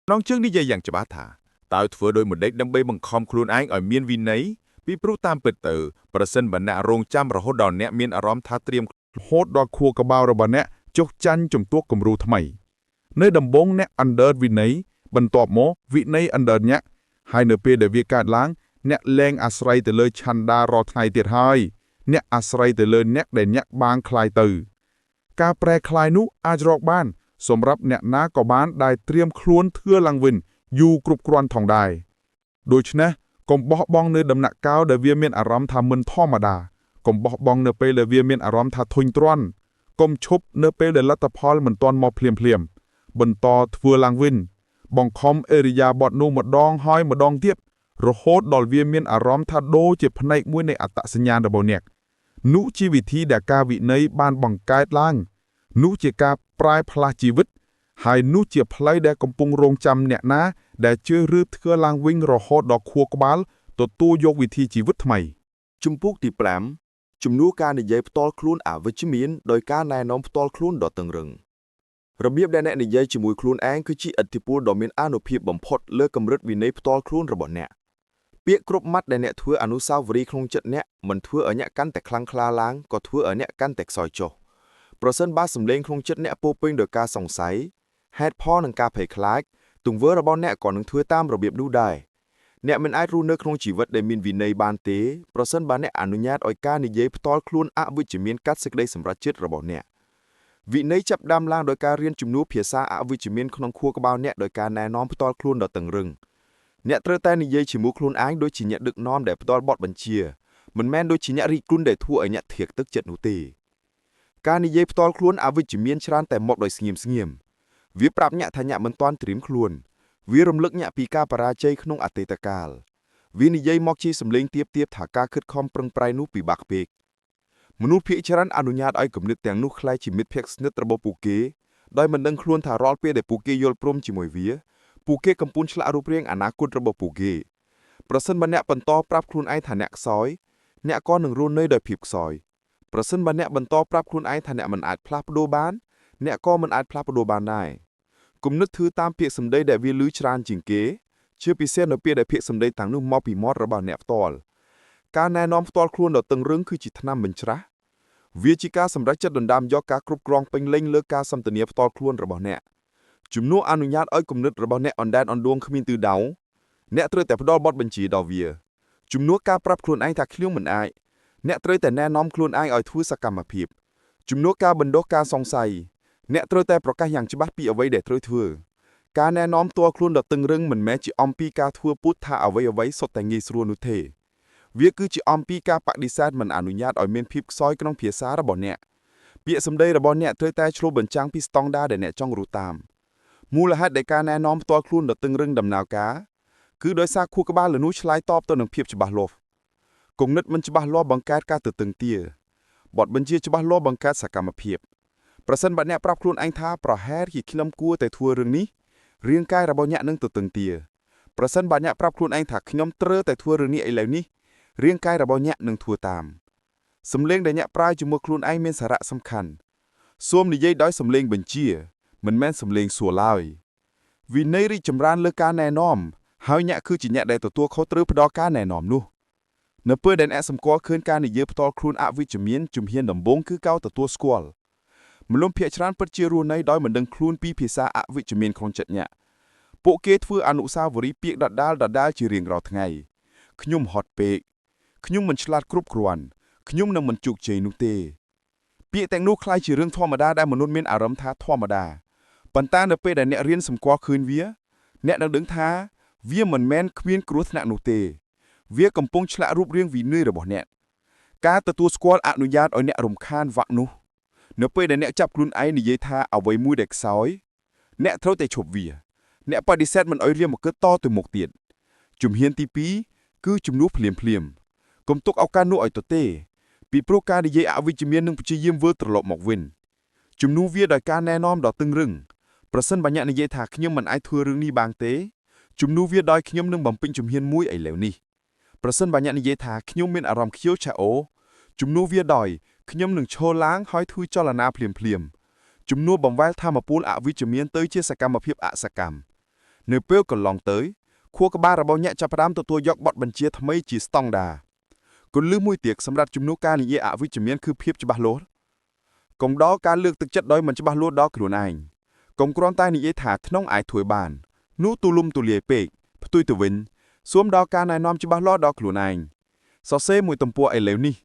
น้องเชื่องนี่ยังจะบ้าถาตายถั่วโดยหมดเด็กดังใบบังคอมครูนไอ้อ่อยเมียนวินไหนพี่ปรุตามเปิดเตอประเสริฐบรรณาโรงจำระหดดอนเนี่ยเมียนอารมณ์ท่าเตรียมโหดดอกครัวกระเบาระบาเนี่ยจกจันจมตัวกำรูทำไมเนื้อดำบงเนี่ยอันเดอร์วินไหนบรรทอบโมวิไหนอันเดอร์เนี่ยให้เนื้อเปเดวิกาดล้างเนี่ยแรงอาศัยแต่เลยชันดารอไทยเตียดให้เนี่ยอาศัยแต่เลยเนี่ยเด่นเนี่ยบางคลายตือการแปลคลายนุอาจรอกบ้านสมรับเนี่ยน้ากบ้านได้เตรียมครวนเทือลังวินอยู่กรุบกรอนทองได้โดยฉะนั้นกบบอกองเนื้อดำหนักก้าวเดวียเมียนอารมณ์ทำมึนท่อมาดากบบอกองเนื้อเปเดวียเมียนอารมณ์ทาทุนตรอนกมชุบเนื้อเปเดลัตพอลเหมือนตอนมอเพลียมบนต่อเทือลังวินบองคอมเอริยาบอดนูหมดดองห้อยหมดดองเทียบโรโฮดดอลเวียเมียนอารมณ์ทาโดเจ็บพนัยมวยในอัตสัญญาณระบบเนกนุชีวิธีเดกาวิในบ้านบังกายล่างนุเจกาปลายพลาชีวิตหายนุเจียพลายแดกำปุงโรงจำเนี่ยนะแต่เชื่อรื้อเทือลางวิ่งรอฮอดดอกคัวกบาลตัวตู้ยกวิธีชีวิตทำไมจุมพุกตีแปลมจุมนู้การในเย่ปตอลคลุนวิจิมีนโดยการแนะนำปตอลคลุนดอตึงรึงระเบียบได้แนะในเย่จิมวยคลุนแองคือชีอธิปูดอมินอานุพีบบ่มพดเลือกกำรัดวินัยปตอลคลุนระบบเนี่ยเปียกรบมัดได้เนี่ยทัวอนุสาวรีย์คงจัดเนี่ยมันทัวเนี่ยกันแต่คลังคลาล้างก็ทัวเนี่ยกันแต่ซอยโจประเสริฐบ้าสำเร็จคงจัดเนี่ยปูปิ้งโดยการสงสัยแฮดพ่อหนังการเผยคล้ายตุงเวอร์ระบอนเนี่ยก่อนหนึ่งทัวตามระเบียบดูได้เนี่ยมันไอรู้เนื้อคงชีวิตได้มีวินัยบานเตประเสริฐบ้านเนี่ยอนุญาตอ้อยการในเย่ปตอลคลุนวิจิมีนกัดสึกได้สำหรับจิตระบบเนี่ยวินัยจับดำล่างโดยการเรียนจุมนูเพียซาวิจิมีนขนมครัวกระเบาเนี่ยโดยการแนะนำปตอลคลุนดอตึงรึงเนี่ยเตอร์แต่ในเย่ชิมูคลุนอ้างโดยชิเนี่ยดึกน้อมแด่ปตอลบอดบัญชีมันแม่นโดยชิเนี่ยรีกลุนได้ทั่วไอเนี่ยเถียกตึกเจ็ดนูตีการในเย่ปตอลคลุนวิจิมีนชรานแต่หมดโดยเงียบวิปรับเนี่ยทันเนี่ยมันตอนตรีมคลุนวิรมลึกเนี่ยปีกาปราเจยขนงอัตตกาลวินิยมอกชีสำเร็งเทียบถากาขึ้นคอมปรึงปลายนุปีบักเปกมนุษย์พิจารณาอนุญาตไอ้กำเนิดแต่งนุคลายจิมิตเพ็กสนิทระบบปูเกได้มันดังคลวนถารอลเปียได้ปูเกยลพรมจิมวยเวียปูเกกำปุนฉลารูปเรียงอนาคตระบบปูเกประสิทธิ์บันเนปันต่อปรับคลุนไอ้ฐานเนกซอยเนก้อนหนึ่งรุ่นเนยโดยผิวซอยประสิทธิ์บันเนบันต่อปรับคลุนไอ้ฐานเนมันอาจพลาดโดบานเนก้อมันอาจพลาดโดบานได้กลุ่มนึกถือตามเพียสมได้แต่วิลือชรานจิงเกเชื่อพิเศษในเปียได้เพียสมได้ต่างนุ่มมอปีมอดระบาดเนปตอลการแนะนำตอลครวนดอกตึงเรื่องคือจิตนำบัญชราวิจิกาสำหรับจัดดนดามยอกการกรุบกรองเป็นเล่งเลือกการสัมตเนียตอลครวนระบาดเนจุมนู้อนุญาตอ้อยกลุ่มนึกระบาดเนออนแดนออนดวงขมิ้นตือดาวเนเตอร์แต่พดอลบอดบัญชีดอเวียจุมนู้การปรับครวนไอทักเคลี้ยงเหมือนไอเนเตอร์แต่แนะนำครวนไออ้อยทุ่สกรรมผิบจุมนู้การบรรดการสงสัยเนเตอร์แต่ประกาศอย่างฉบับปีเอาไว้เด็ดทั่วการแนะนำตัวคลุนดอกตึงเรื่องเหมือนแม้จีอมปีกาทัวพุทธาเอาไว้สดแต่งีสรวนุเทเวียคือจีอมปีกาปฏิเสธมันอนุญาตเอาเมนพิบซอยกน้องเพียสาระบอนเนี่ยเปียสมเด็จระบอนเนี่ยเธอแต่โชว์บัญจังพิสตองดาเดเนี่ยจ้องรู้ตามมูลหัดในการแนะนำตัวคลุนดอกตึงเรื่องดำนาวกาคือโดยซาคู่กับบ้านหรือนู้ชลายตอบตัวหนึ่งเพียบฉบับโลฟกงนึดมันฉบับโลบังการการตื่นตึงเตี้ยบทบัญชีฉบับโลบังการสักกรรมเพียบประสันบัดเนี่ยปรับคลุนอังท้าปล่อยแห่ขีดขลำกัวแต่ทัวเรื่องนี้เรียงกายระบเนี่ยนึงตัวตึงเตียประสันบัดเนี่ยปรับคลุนไอ้ถักขยมเตอแต่ทัวเรื่องนี้ไอ้เหล่านี้เรียงกายระบเนี่ยนึงทัวตามสำเร็งได้เนี่ยปลายจมูกคลุนไอ้เมนสาระสำคัญส่วนในยัยด้อยสำเร็งบัญชีมันแม่นสำเร็งสัวลอยวินัยริจำรานเลือกการแน่นอมเฮาเนี่ยคือจิเนี่ยได้ตัวเขาตรึพดอการแน่นอมนู่เนื้อเปื่อยแดนแอสมกัวคืนการในเยอะตอคลุนวิจมีนจุมเฮียนดำบงคือเก้าตัวสกอลมันล้มเพียชรานปัจเจรูในด้อยเหมือนดังคลุนปีพิษาวิจมีนของจัดเนี่ยโปเกตเพื่ออนุสาวรีย์เปียกดัดดาลจีเรียงเราทั้งไงขยุ่มฮอตเปกขยุ่มมันฉลาดครุบกรวนขยุ่มนำมันจุกเจนุเตเปียแต่งนูคลายจีเรื่องธรรมดาได้มนุษย์เมนอารมณ์ท้าธรรมดาปันตาเนเปได้เนี่ยเรียนสมกว่าคืนเวียเนี่ยดังดึงท้าเวียเหมือนแมนควีนกรุธนานุเตเวียกำปงฉลาดรูปเรียงวีเนยระบบเนี่ยการตัวสกอลอนุญาตเอาเนี่ยรำคาญวักนูเนื้อเปื่อยเนี่ยจับกลุ่นไอในเยธาเอาไว้มือเด็กสอยเนี่ยเท่าแต่ฉบเวียเนี่ยปฏิเสธมันเอาเรียมมาเกิดต่อตัวหมกเตียนจุ่มเฮียนตีปีคือจุ่มนู้เปลี่ยมกลมตกเอาการนู้อ่อยตัวเต้ปีโปรการในเยอวิจิเมียนนึงปัจจัยเยี่ยมเวอร์ตลบหมกเว้นจุ่มนู้เวียโดยการแนะนำดอกตึงรึงประสันบัญญัติในเยธาขยมมันไอทัวเรื่องนี้บางเต้จุ่มนู้เวียโดยขยมนึงบ่มปิ้งจุ่มเฮียนมุ้ยไอเหลวนี่ประสันบัญญัติในเยธาขยมเป็นอารมณ์เขียวชาโอจุ่มนู้เวียดอยขยมหนึ่งโชล้างห้อยทุยจอลนาเปลี่ยมจุ่มนัวบ่มไว้ท่ามาปูนวิจมีนเตยเชื่อสกรรมมาเพียบสกรรม នៅពេលកន្លងទៅខួរក្បាលរបស់អ្នកចាប់ផ្ដើមទទួលយកបទបញ្ជាថ្មីជាស្តង់ដារគន្លឹះមួយទៀតសម្រាប់ជំនួសការនិយាយអវិជ្ជមានគឺភាពច្បាស់លាស់កុំដល់ការលើកទឹកចិត្តដោយមិនច្បាស់លាស់ដល់ខ្លួនឯងកុំគ្រាន់តែនិយាយថាក្នុងអាចធ្វើបាននោះទូលំទូលាយពេកផ្ទុយទៅវិញសួមដល់ការណែនាំច្បាស់លាស់ដល់ខ្លួនឯងសរសេរមួយទំព័រឥឡូវនេះ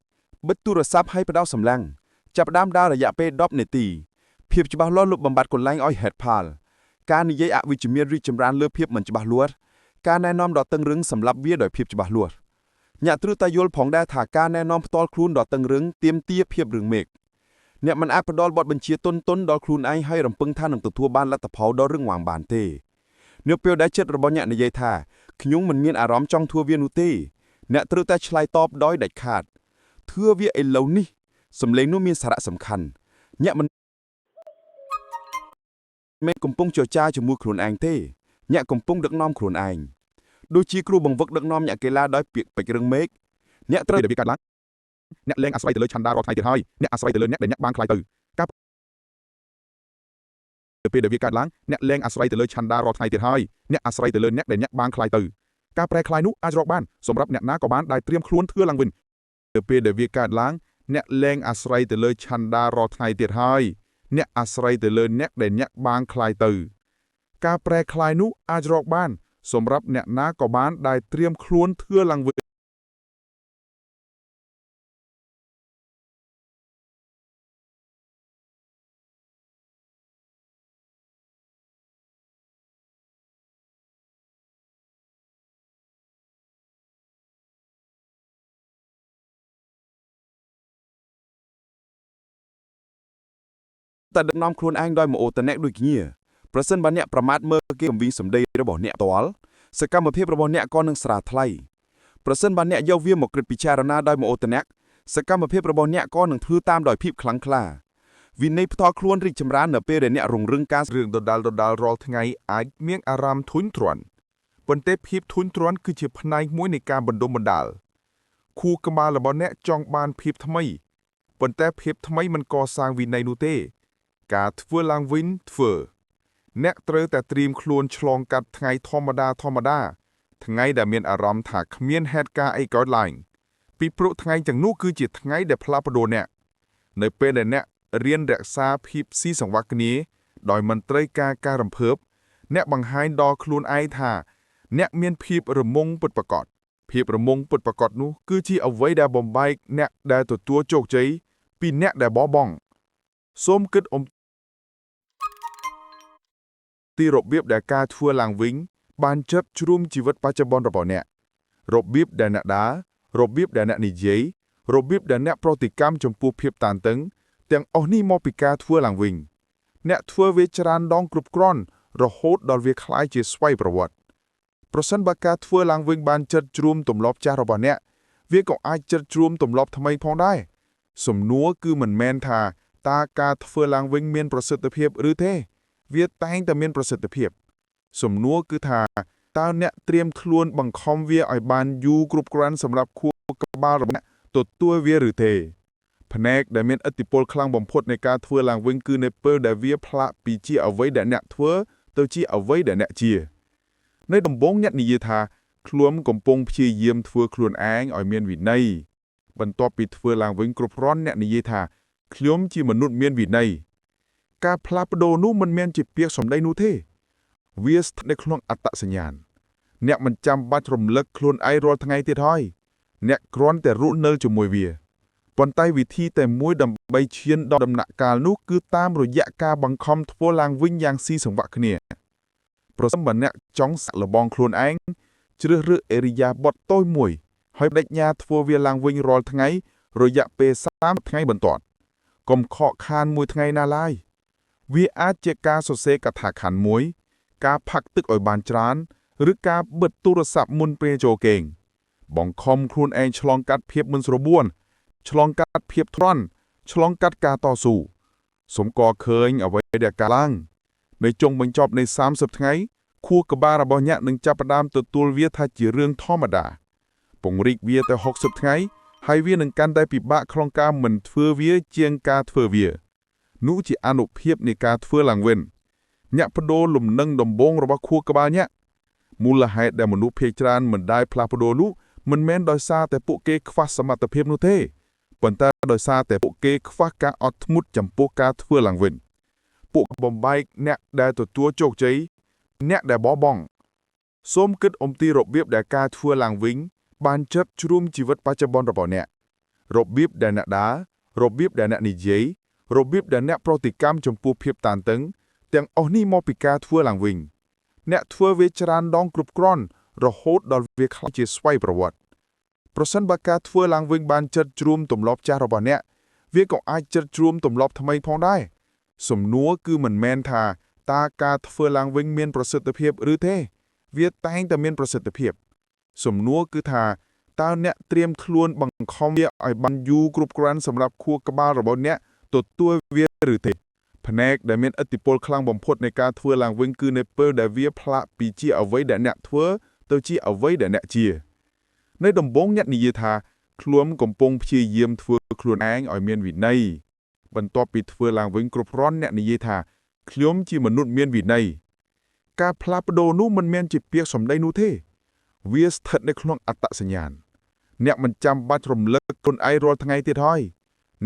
បិទទូរស័ព្ទឲ្យបដោតសម្លាំងចាប់ផ្ដើមដើររយៈពេល10នាទីភាពច្បាស់លាស់លុបបំបាត់កន្លែងឲ្យហេតុផលការនិយាយអវិជ្ជមានរីកចម្រើនលើភាពមិនច្បាស់លាស់ការណែនាំដ៏តឹងរឹងសម្រាប់វាដោយភាពច្បាស់លាស់អ្នកត្រូវតែយល់ផងដែរថាការណែនាំផ្ទាល់ខ្លួនដ៏តឹងរឹងទាមទារភាពរឿងមេឃអ្នកមិនអាចផ្ដល់បទបញ្ជាទន់ៗដល់ខ្លួនឯងហើយរំពឹងថានឹងទទួលបានលទ្ធផលដ៏រឹងមាំបានទេនៅពេលដែលចិត្តរបស់អ្នកនិយាយថាខ្ញុំមិនមានអារម្មណ៍ចង់ធ្វើវានោះទេអ្នកត្រូវតែឆ្លើយតបដោយដាច់ខាតធ្វើវាឥឡូវនេះសម្លេងនោះមានសារៈសំខាន់អ្នកមិនមែនកំពុងចរចាជាមួយខ្លួនឯងទេអ្នកកំពុងដឹកនាំខ្លួនឯងដូចជាគ្រូបង្វឹកដឹកនាំអ្នកកីឡាដោយពាក្យពេចន៍រឹងមេឃអ្នកត្រូវតែវាកាត់ឡើងអ្នកលែងអាស្រ័យទៅលើឆន្ទៈរាល់ថ្ងៃទៀតហើយអ្នកអាស្រ័យទៅលើអ្នកដែលអ្នកបានខ្លាយទៅការពេលដែលវាកាត់ឡើងអ្នកលែងអាស្រ័យទៅលើឆន្ទៈរាល់ថ្ងៃទៀតហើយអ្នកអាស្រ័យទៅលើអ្នកដែលអ្នកបានខ្លាយទៅការប្រែក្លាយនោះអាចរកបានសម្រាប់អ្នកណាក៏បានដែលត្រៀមខ្លួនធ្វើឡើងវិញពេលដែលវាកាត់ឡើងអ្នកលែងអាស្រ័យទៅលើឆន្ទៈរាល់ថ្ងៃទៀតហើយអ្នកអាស្រ័យទៅលើអ្នកដែលអ្នកបានខ្លាយទៅការប្រែក្លាយនោះអាចរកបានសម្រាប់អ្នកណាក៏បានដែលត្រៀមខ្លួនធ្វើឡើងវិញតែដឹកនាំខ្លួនឯងដោយមអូតអ្នកដូចគ្នាប្រសិនបើអ្នកប្រមាថមើលគេអំពីសម្ដីរបស់អ្នកផ្ទាល់សកម្មភាពរបស់អ្នកក៏នឹងស្រាលថ្លៃប្រសិនបើអ្នកយកវាមកគិតពិចារណាដោយមអូតអ្នកសកម្មភាពរបស់អ្នកក៏នឹងធ្វើតាមដោយភាពខ្លាំងក្លាវិន័យផ្ទាល់ខ្លួនរីកចម្រើននៅពេលដែលអ្នករងរឿងការរឿងដដាលរាល់ថ្ងៃអាចមានអារម្មណ៍ធុញទ្រាន់ប៉ុន្តែភាពធុញទ្រាន់គឺជាផ្នែកមួយនៃការបណ្ដុំបណ្ដាលខួរក្បាលរបស់អ្នកចង់បានភាពថ្មីប៉ុន្តែភាពថ្មីមិនកសាងវិន័យនោះទេការធ្វើឡើងវិញធ្វើអ្នកត្រូវតែត្រៀមខ្លួនឆ្លងកាត់ថ្ងៃធម្មតាថ្ងៃដែលមានអារម្មណ៍ថាគ្មានហេតុការណ៍អីកើតឡើងពីព្រោះថ្ងៃទាំងនោះគឺជាថ្ងៃដែលផ្លាស់ប្ដូរអ្នកនៅពេលដែលអ្នករៀនរក្សាភាពស៊ីសង្វាក់គ្នាដោយមិនត្រូវការរំភើបអ្នកបង្ហាញដល់ខ្លួនឯងថាអ្នកមានភាពរមុំពិតប្រាកដភាពរមុំពិតប្រាកដនោះគឺជាអ្វីដែលបំបែកអ្នកដែលទទួលជោគជ័យពីអ្នកដែលបោះបង់សូមគិតទីរបៀបដែលការធ្វើឡើងវិញបានចិត្តជ្រុំជីវិតបច្ចុប្បន្នរបស់អ្នករបៀបដែលអ្នកដើររបៀបដែលអ្នកនិយាយរបៀបដែលអ្នកប្រតិកម្មចំពោះភាពតានតឹងទាំងអស់នេះមកពីការធ្វើឡើងវិញអ្នកធ្វើវាច្រើនដងគ្រប់គ្រាន់រហូតដល់វាคล้ายជាស្វ័យប្រវត្តិប្រសិនបើការធ្វើឡើងវិញបានចិត្តជ្រុំទម្លាប់ចាស់របស់អ្នកវាក៏អាចចិត្តជ្រុំទម្លាប់ថ្មីផងដែរសំណួរគឺមិនមែនថាតើការធ្វើឡើងវិញមានប្រសិទ្ធភាពឬទេវាតែងតែមានប្រសិទ្ធភាពសំណួរគឺថាតើអ្នកត្រៀមខ្លួនបង្ខំវាឲ្យបានយូរគ្រប់គ្រាន់សម្រាប់ខួរក្បាលរបស់អ្នកទទួលវាឬទេផ្នែកដែលមានឥទ្ធិពលខ្លាំងបំផុតនៃការធ្វើឡើងវិញគឺនៅពេលដែលវាផ្លាកពីជាអ្វីដែលអ្នកធ្វើទៅជាអ្វីដែលអ្នកជានៅដំបូងអ្នកនិយាយថាខ្លួនកំពុងព្យាយាមធ្វើខ្លួនឯងឲ្យមានវិន័យបន្ទាប់ពីធ្វើឡើងវិញគ្រប់គ្រាន់អ្នកនិយាយថាខ្ញុំជាមនុស្សមានវិន័យការផ្លាស់ប្ដូរនោះមិនមែនជាពាក្យសម្ដីនោះទេវាស្ថិតនៅក្នុងអត្តសញ្ញាណអ្នកមិនចាំបាច់រំលឹកខ្លួនឯងរាល់ថ្ងៃទៀតហើយអ្នកគ្រាន់តែរស់នៅជាមួយវាប៉ុន្តែវិធីតែមួយដើម្បីឈានដល់ដំណាក់កាលនោះគឺតាមរយៈការបង្ខំធ្វើឡើងវិញយ៉ាងស៊ីសង្វាក់គ្នាប្រសិនបើអ្នកចង់សាក់លបងខ្លួនឯងជ្រើសរើសអេរិយាបថតូចមួយហើយបដិញ្ញាធ្វើវាឡើងវិញរាល់ថ្ងៃរយៈពេល30ថ្ងៃបន្ទាប់កុំខកខានមួយថ្ងៃណាឡើយវាអាចជាការសរសេរកថាខណ្ឌមួយការផឹកទឹកឲ្យបានច្រើនឬការបិទទូរស័ព្ទមុនពេលចូលគេងបង្ខំខ្លួនឯងឆ្លងកាត់ភាពមិនស្រួលបួនឆ្លងកាត់ភាពទ្រាំឆ្លងកាត់ការតស៊ូសូមកឃើញអ្វីដែលកើតឡើងនៅចុងបញ្ចប់នៃ30ថ្ងៃខួរក្បាលរបស់អ្នកនឹងចាប់ផ្ដើមទទួលវាថាជារឿងធម្មតាពង្រីកវាទៅ60ថ្ងៃហើយវានឹងកាន់តែពិបាកក្នុងការមិនធ្វើវាជាងការធ្វើវានោះជាអនុភាពនៃការធ្វើឡើងវិញ ញាក់បដូរលំនឹងដំបងរបស់ខួរក្បាលញាក់មូលហេតុដែលមនុស្សភាគច្រើនមិនដែលផ្លាស់ប្ដូរនោះមិនមែនដោយសារតែពួកគេខ្វះសមត្ថភាពនោះទេប៉ុន្តែដោយសារតែពួកគេខ្វះការអត់ធ្មត់ចំពោះការធ្វើឡើងវិញពួកបំបែកអ្នកដែលទទួលជោគជ័យអ្នកដែលបោះបង់សូមគិតអំពីរបៀបដែលការធ្វើឡើងវិញបានចិត្តជ្រុំជីវិតបច្ចុប្បន្នរបស់អ្នករបៀបដែលអ្នកដើររបៀបដែលអ្នកនិយាយរបៀបដែលអ្នកប្រតិកម្មចំពោះភាពតានតឹងទាំងអស់នេះមកពីការធ្វើឡើងវិញអ្នកធ្វើវាច្រើនដងគ្រប់គ្រាន់រហូតដល់វាខ្លាចជាស្វ័យប្រវត្តិប្រសិនបើការធ្វើឡើងវិញបានចិត្តជ្រុំទម្លាប់ចាស់របស់អ្នកវាក៏អាចចិត្តជ្រុំទម្លាប់ថ្មីផងដែរសំណួរគឺមិនមែនថាតើការធ្វើឡើងវិញមានប្រសិទ្ធភាពឬទេវាតែងតែមានប្រសិទ្ធភាពសំណួរគឺថាតើអ្នកត្រៀមខ្លួនបង្ខំវាឲ្យបានយូរគ្រប់គ្រាន់សម្រាប់ខួរក្បាលរបស់អ្នកទទួលវាឬទេផ្នែកដែលមានឥទ្ធិពលខ្លាំងបំផុតនៃការធ្វើឡើងវិញគឺនៅពេលដែលវាផ្លាកពីជាអ្វីដែលអ្នកធ្វើទៅជាអ្វីដែលអ្នកជានៅដំបូងអ្នកនិយាយថាខ្លួនកំពុងព្យាយាមធ្វើខ្លួនឯងឲ្យមានវិន័យបន្ទាប់ពីធ្វើឡើងវិញគ្រប់គ្រាន់អ្នកនិយាយថាខ្ញុំជាមនុស្សមានវិន័យការផ្លាស់ប្ដូរនោះមិនមែនជាពាក្យសម្ដីនោះទេវាស្ថិតនៅក្នុងអត្តសញ្ញាណអ្នកមិនចាំបាច់រំលឹកខ្លួនឯងរាល់ថ្ងៃទៀតហើយ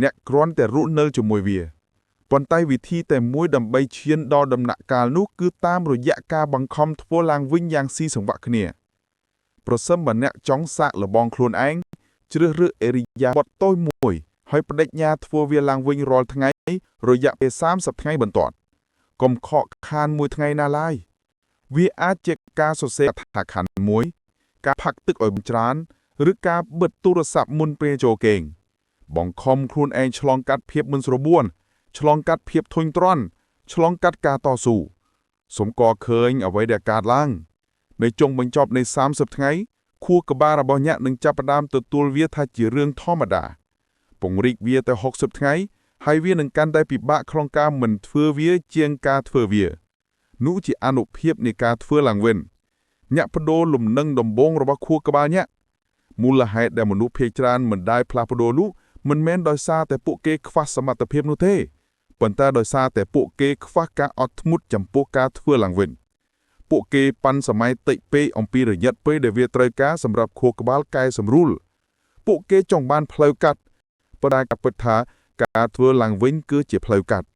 អ្នកគ្រាន់តែរស់នៅជាមួយវាប៉ុន្តែវិធីតែមួយដើម្បីឈានដល់ដំណាក់កាលនោះគឺតាមរយៈការបង្ខំធ្វើឡើងវិញយ៉ាងស៊ីសង្វាក់គ្នាប្រសិនបើអ្នកចង់សាកល្បងខ្លួនឯងជ្រើសរើសអេរិយាបថតូចមួយហើយបដិញ្ញាធ្វើវាឡើងវិញរាល់ថ្ងៃរយៈពេល30ថ្ងៃបន្ទាប់កុំខកខានមួយថ្ងៃណាឡើយវាអាចជាការសរសេរអត្ថខណ្ឌមួយការផឹកទឹកឲ្យបានច្រើនឬការបិទទូរស័ព្ទមុនពេលចូលគេងបង្ខំខ្លួនឯងឆ្លងកាត់ភាពមិនស្រួលបួនឆ្លងកាត់ភាពធុញទ្រាន់ឆ្លងកាត់ការតស៊ូសូមកឃើញអ្វីដែលកើតឡើងនៅចុងបញ្ចប់នៃ30ថ្ងៃខួរក្បាលរបស់អ្នកនឹងចាប់ផ្ដើមទទួលវាថាជារឿងធម្មតាពង្រីកវាទៅ60ថ្ងៃហើយវានឹងកាន់តែពិបាកក្នុងការមិនធ្វើវាជាងការធ្វើវានោះជាអនុភាពនៃការធ្វើឡើងវិញអ្នកបដូរលំនឹងដំបងរបស់ខួរក្បាលអ្នកមូលហេតុដែលមនុស្សភាគច្រើនមិនដែលផ្លាស់ប្ដូរនោះមិនមែនដោយសារតែពួកគេខ្វះសមត្ថភាពនោះទេប៉ុន្តែដោយសារតែពួកគេខ្វះការអត់ធ្មត់ចំពោះការធ្វើឡើងវិញពួកគេប៉ាន់សម័យតិចពេកអំពីរយៈពេលដែលវាត្រូវការសម្រាប់ខួរក្បាលកែសម្រួលពួកគេចង់បានផ្លូវកាត់ប៉ុន្តែការពិតថាការធ្វើឡើងវិញគឺជាផ្លូវកាត់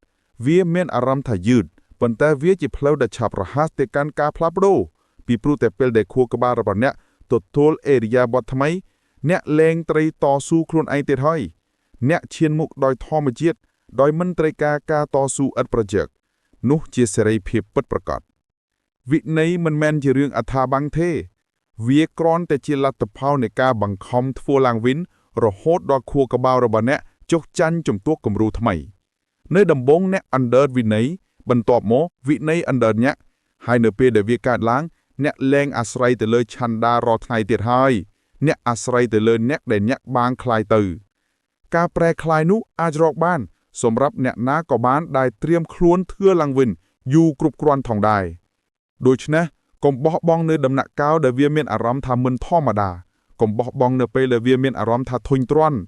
វាមានអារម្មណ៍ថាយឺតប៉ុន្តែវាជាផ្លូវដែលឆាប់រហ័សទៅកាន់ការផ្លាស់ប្ដូរពីព្រោះតែពេលដែលខួរក្បាលរបស់អ្នកទទួលអេរិយាបថថ្មីអ្នកលែងត្រីតស៊ូខ្លួនឯងទៀតហើយអ្នកឈានមុខដោយធម្មជាតិដោយមិនត្រូវការតស៊ូឥតប្រយោជន៍នោះជាសេរីភាពពិតប្រាកដវិន័យមិនមែនជារឿងអថាបាំងទេវាគ្រាន់តែជាលទ្ធផលនៃការបង្ខំធ្វើឡើងវិញរហូតដល់ខួរក្បាលរបស់អ្នកចុះចាញ់ចំពោះគំរូថ្មីនៅដំបូងអ្នកអណ្ដើតវិន័យបន្ទាប់មកវិន័យអណ្ដើតអ្នកហើយនៅពេលដែលវាកើតឡើងអ្នកលែងអាស្រ័យទៅលើឆន្ទដារាល់ថ្ងៃទៀតហើយអ្នកអាស្រ័យទៅលើអ្នកដែលអ្នកបានคลายទៅការប្រែคลายនោះអាចរកបានសម្រាប់អ្នកណាក៏បានដែលត្រៀមខ្លួនធ្វើឡើងវិញយូរគ្រប់គ្រាន់ផងដែរដូច្នេះកុំបោះបង់នៅដំណាក់កាលដែលវាមានអារម្មណ៍ថាមិនធម្មតាកុំបោះបង់នៅពេលដែលវាមានអារម្មណ៍ថាធុញទ្រាន់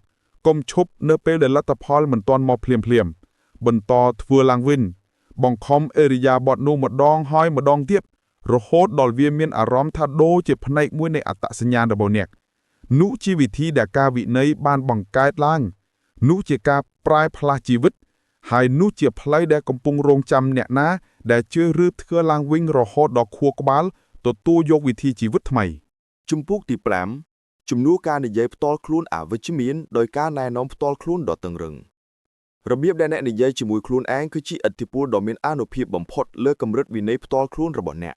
កុំឈប់នៅពេលដែលលទ្ធផលមិនទាន់មកភ្លាមបន្តធ្វើឡើងវិញបង្ខំអេរិយាបថនោះម្ដងហើយម្ដងទៀតរហូតដល់វាមានអារម្មណ៍ថាដូចជាផ្នែកមួយនៃអត្តសញ្ញាណរបស់អ្នកនោះជាវិធីដែលការវិន័យបានបង្កើតឡើងនោះជាការប្រែផ្លាស់ជីវិតហើយនោះជាផ្លូវដែលកំពុងរងចាំអ្នកណាដែលជឿឬធ្វើឡើងវិញរហូតដល់ខួរក្បាលទទួលយកវិធីជីវិតថ្មីជំពូកទី5ជំនួសការនិយាយផ្ទាល់ខ្លួនអវិជ្ជមានដោយការណែនាំផ្ទាល់ខ្លួនដ៏តឹងរឹងរបៀបដែលអ្នកនិយាយជាមួយខ្លួនឯងគឺជាឥទ្ធិពលដ៏មានអានុភាពបំផុតលើកម្រិតវិន័យផ្ទាល់ខ្លួនរបស់អ្នក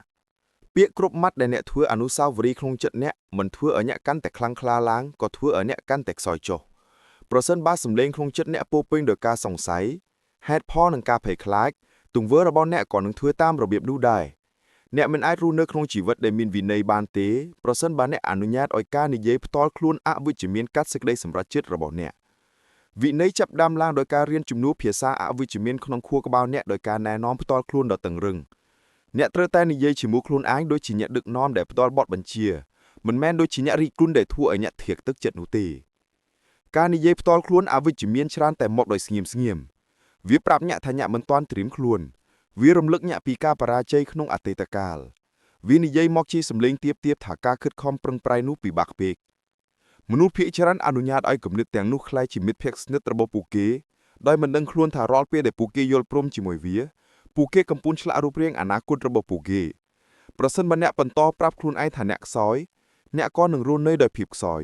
ពាក្យគ្រប់ម៉ាត់ដែលអ្នកធ្វើអនុស្សាវរីយ៍ក្នុងចិត្តអ្នកមិនធ្វើឲ្យអ្នកកាន់តែខ្លាំងក្លាឡើងក៏ធ្វើឲ្យអ្នកកាន់តែខ្សោយចុះប្រសិនបើសម្លេងក្នុងចិត្តអ្នកពោពេញដោយការសង្ស័យហេតុផលនិងការភ័យខ្លាចទង្វើរបស់អ្នកក៏នឹងធ្វើតាមរបៀបនោះដែរអ្នកមិនអាចរស់នៅក្នុងជីវិតដែលមានវិន័យបានទេប្រសិនបើអ្នកអនុញ្ញាតឲ្យការនិយាយផ្ទាល់ខ្លួនអវិជ្ជមានកាត់សេចក្តីសម្រេចចិត្តរបស់អ្នកវិន័យចាប់ផ្ដើមឡើងដោយការរៀនជំនួសភាសាអវិជ្ជមានក្នុងខួរក្បាលអ្នកដោយការណែនាំផ្ទាល់ខ្លួនដ៏តឹងរឹងអ្នកត្រូវតែនិយាយជាមួយខ្លួនឯងដូចជាអ្នកដឹកនាំដែលផ្ដល់បទបញ្ជាមិនមែនដូចជាអ្នករិះគន់ដែលធ្វើឲ្យអ្នកធៀកទឹកចិត្តនោះទេការនិយាយផ្ទាល់ខ្លួនអវិជ្ជមានច្រើនតែមកដោយស្ងៀមវាប្រាប់អ្នកថាអ្នកមិនទាន់ត្រៀមខ្លួន វារំលឹកញាក់ពីការបរាជ័យក្នុងអតីតកាលវានិយាយមកជាសម្លេងទៀបថាការខិតខំប្រឹងប្រែងនោះពិបាកពេកមនុស្សភាគច្រើនអនុញ្ញាតឲ្យគំនិតទាំងនោះក្លាយជាមិត្តភក្តិស្និទ្ធរបស់ពួកគេដោយមិនដឹងខ្លួនថារាល់ពេលដែលពួកគេយល់ព្រមជាមួយវាពួកគេកំពុងឆ្លាក់រូបរាងអនាគតរបស់ពួកគេប្រសិនបើអ្នកបន្តប្រាប់ខ្លួនឯងថាអ្នកខ្សោយអ្នកក៏នឹងរស់នៅដោយភាពខ្សោយ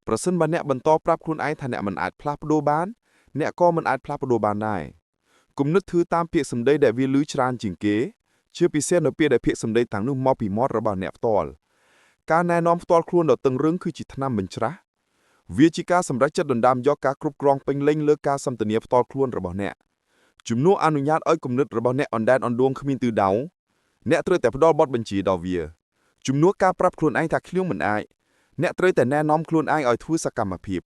ប្រសិនបើអ្នកបន្តប្រាប់ខ្លួនឯងថាអ្នកមិនអាចផ្លាស់ប្ដូរបានអ្នកក៏មិនអាចផ្លាស់ប្ដូរបានដែរគំនិតធឺតាមពាក្យសម្ដីដែលវាឮច្រើនជាងគេជាពិសេសនៅពេលដែលពាក្យសម្ដីទាំងនោះមកពីមាត់របស់អ្នកផ្ទាល់ការណែនាំផ្ទាល់ខ្លួនដ៏តឹងរឹងគឺជាថ្នាំបញ្ច្រាស់វាជាការសម្រេចចិត្តដណ្ដើមយកការគ្រប់គ្រងពេញលេញលើការសន្ទនាផ្ទាល់ខ្លួនរបស់អ្នកជំនួសអនុញ្ញាតឲ្យគំនិតរបស់អ្នកអណ្ដែតអណ្ដួងគ្មានទិសដៅអ្នកត្រូវតែផ្ដល់បទបញ្ជាដល់វាជំនួសការប្រាប់ខ្លួនឯងថាខ្ញុំមិនអាចអ្នកត្រូវតែណែនាំខ្លួនឯងឲ្យធ្វើសកម្មភាព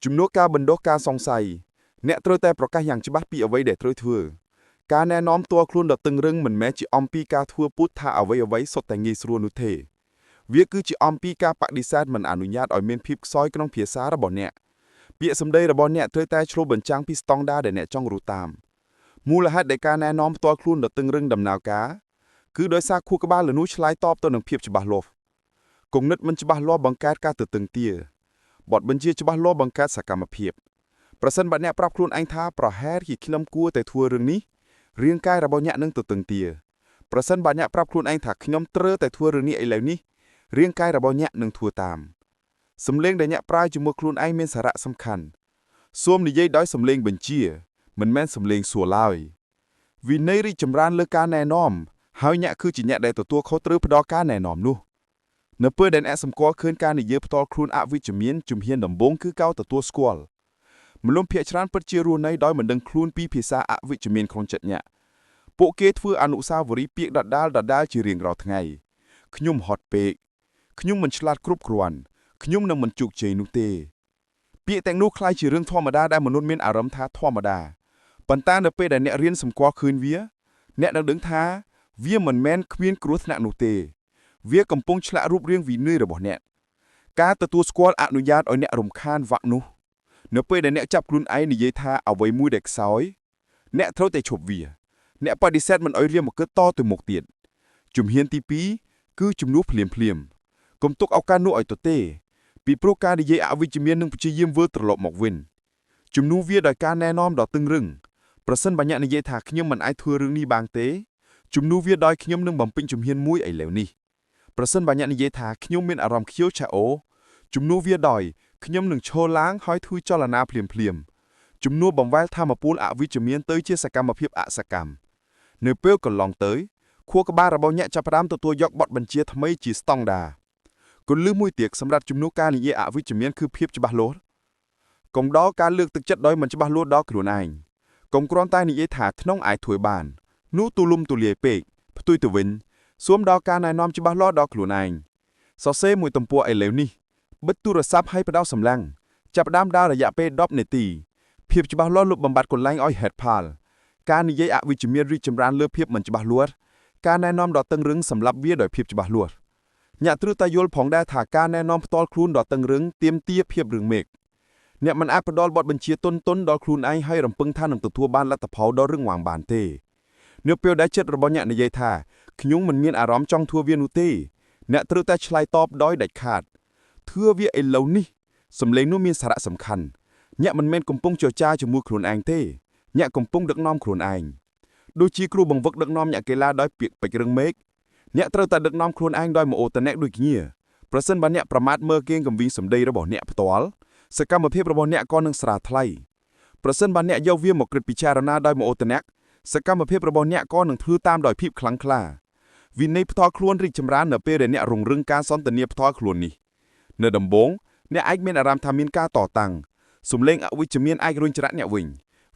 ជំនួសការបណ្ដុះការសង្ស័យអ្នកត្រូវតែប្រកាសយ៉ាងច្បាស់ពីអ្វីដែលត្រូវធ្វើការណែនាំផ្ទាល់ខ្លួនដ៏តឹងរឹងមិនមែនជាអំពីការធ្វើពុតថាអ្វីសុទ្ធតែងាយស្រួលនោះទេវាគឺជាអំពីការបដិសេធមិនអនុញ្ញាតឲ្យមានភាពខ្សោយក្នុងភាសារបស់អ្នកពាក្យសម្ដីរបស់អ្នកត្រូវតែឆ្លុះបញ្ចាំងពីស្តង់ដារដែលអ្នកចង់រស់តាមមូលហេតុដែលការណែនាំផ្ទាល់ខ្លួនដ៏តឹងរឹងដំណើរការគឺដោយសារខួរក្បាលលនោះឆ្លើយតបទៅនឹងភាពច្បាស់លាស់គំនិតមិនច្បាស់លាស់បង្កើតការទទឹងទាបទបញ្ជាច្បាស់លាស់បង្កើតសកម្មភាពប្រសិនបើអ្នកប្រាប់ខ្លួនឯងថាប្រហែលជាខ្ញុំគួរតែធ្វើរឿងនេះរាងកាយរបស់អ្នកនឹងទទឹងទាប្រសិនបើអ្នកប្រាប់ខ្លួនឯងថាខ្ញុំត្រូវតែធ្វើរឿងនេះឥឡូវនេះរាងកាយរបស់អ្នកនឹងធ្វើតាមសំឡេងដែលអ្នកប្រើជាមួយខ្លួនឯងមានសារៈសំខាន់សូមនិយាយដោយសំឡេងបញ្ជាមិនមែនសំឡេងសួរឡើយវិន័យរីកចម្រើនលើការណែនាំហើយអ្នកគឺជាអ្នកដែលទទួលខុសត្រូវផ្ដល់ការណែនាំនោះនៅពេលដែលអ្នកសម្គាល់ឃើញការនិយាយផ្ទាល់ខ្លួនអវិជ្ជមានជំហានដំបូងគឺការទទួលស្គាល់មនុស្សភាគច្រើនពិតជារស់នៅដោយមិនដឹងខ្លួនពីភាសាអវិជ្ជមានក្នុងចិត្តអ្នកពួកគេធ្វើអនុស្សាវរីយ៍ពាក្យដដែលជារៀងរាល់ថ្ងៃខ្ញុំហត់ពេកខ្ញុំមិនឆ្លាតគ្រប់គ្រាន់ខ្ញុំនឹងមិនជោគជ័យនោះទេពាក្យទាំងនោះคล้ายជារឿងធម្មតាដែលមនុស្សមានអារម្មណ៍ថាធម្មតាប៉ុន្តែនៅពេលដែលអ្នករៀនសម្គាល់ឃើញវាអ្នកនឹងដឹងថាវាមិនមែនគ្មានគ្រោះថ្នាក់នោះទេវាកំពុងឆ្លាក់រូបរាងវិន័យរបស់អ្នកការទទួលស្គាល់អនុញ្ញាតឲ្យអ្នករំខានវ៉ាក់នោះនៅពេលដែលអ្នកចាប់ខ្លួនឯងនិយាយថាអ្វីមួយដែលខ្សោយអ្នកត្រូវតែឈប់វាអ្នកបដិសេធមិនឲ្យរៀមមកតទៅមុខទៀតជំហានទី2គឺជំនួសភ្លាម កុំទុកឱកាសនោះឲ្យទទេពីព្រោះការនិយាយអវិជ្ជមាននឹងព្យាយាមវិលត្រឡប់មកវិញជំនួសវាដោយការណែនាំដ៏តឹងរឹងប្រសិនបើអ្នកនិយាយថាខ្ញុំមិនអាចធ្វើរឿងនេះបានទេជំនួសវាដោយខ្ញុំនឹងបំពេញជំហានមួយឥឡូវនេះប្រសិនបើអ្នកនិយាយថាខ្ញុំមានអារម្មណ៍ខ្ជិលឆាអូជំនួសវាដោយខ្ញុំនឹងឈរឡើងហើយធ្វើចលនាភ្លាមជំនួសបង្វែរថាមពលអវិជ្ជមានទៅជាសកម្មភាពអសកម្មនៅពេលកន្លងទៅខួរក្បាលរបស់អ្នកចាប់ផ្ដើមទទួលយកបទបញ្ជាថ្មីជាស្តង់ដារគន្លឹះមួយទៀតសម្រាប់ជំនួសការនិយាយអវិជ្ជមានគឺភាពច្បាស់លាស់កុំដល់ការលើកទឹកចិត្តដោយមិនច្បាស់លាស់ដល់ខ្លួនឯងកុំគ្រាន់តែនិយាយថាក្នុងអាចធ្វើបាននោះទូលំទូលាយពេកផ្ទុយទៅវិញសួមដល់ការណែនាំច្បាស់លាស់ដល់ខ្លួនឯងសរសេរមួយទំព័រឥឡូវនេះបិទទូរស័ព្ទឲ្យបដោតសម្លាំងចាប់ផ្ដើមដើររយៈពេល10នាទីភាពច្បាស់លាស់លុបបំបាត់កន្លែងឲ្យហេតុផលការនិយាយអវិជ្ជមានរីកចម្រើនលើភាពមិនច្បាស់លាស់ការណែនាំដ៏តឹងរឹងសម្រាប់វាដោយភាពច្បាស់លាស់អ្នកត្រូវតែយល់ផងដែរថាការណែនាំផ្ទាល់ខ្លួនដ៏តឹងរឹងទាមទារភាពរឹងមាំអ្នកមិនអាចផ្ដល់បទបញ្ជាទន់ដល់ខ្លួនឯងហើយរំពឹងថានឹងទទួលបានលទ្ធផលដ៏រឹងមាំបានទេនៅពេលដែលចិត្តរបស់អ្នកនិយាយថាខ្ញុំមិនមានអារម្មណ៍ចង់ធ្វើវានោះទេអ្នកត្រូវតែឆ្លើយតបដោយដាច់ខាតធ្វើវាឥឡូវនេះសម្លេងនោះមានសារៈសំខាន់អ្នកមិនមែនកំពុងចរចាជាមួយខ្លួនឯងទេអ្នកកំពុងដឹកនាំខ្លួនឯងដូចជាគ្រូបង្វឹកដឹកនាំអ្នកកីឡាដោយពាក្យពេចន៍រឹងមេឃអ្នកត្រូវតែដឹកនាំខ្លួនឯងដោយមអូតនៈដូចគ្នាប្រសិនបើអ្នកប្រមាថមើលគេងកំវីងសម្ដីរបស់អ្នកផ្ទាល់សកម្មភាពរបស់អ្នកក៏នឹងស្រាលថ្លៃប្រសិនបើអ្នកយកវាមកគិតពិចារណាដោយមអូតនៈសកម្មភាពរបស់អ្នកក៏នឹងធ្វើតាមដោយភាពខ្លាំងក្លាវិន័យផ្ទាល់ខ្លួនរីកចម្រើននៅពេលដែលអ្នករងរឹងការសន្ទនាផ្ទាល់ខ្លួននេះនៅដំបូងអ្នកអាចមានអារម្មណ៍ថាមានការតតាំងសំឡេងអវិជ្ជមានអាចរុញច្រាក់អ្នកវិញ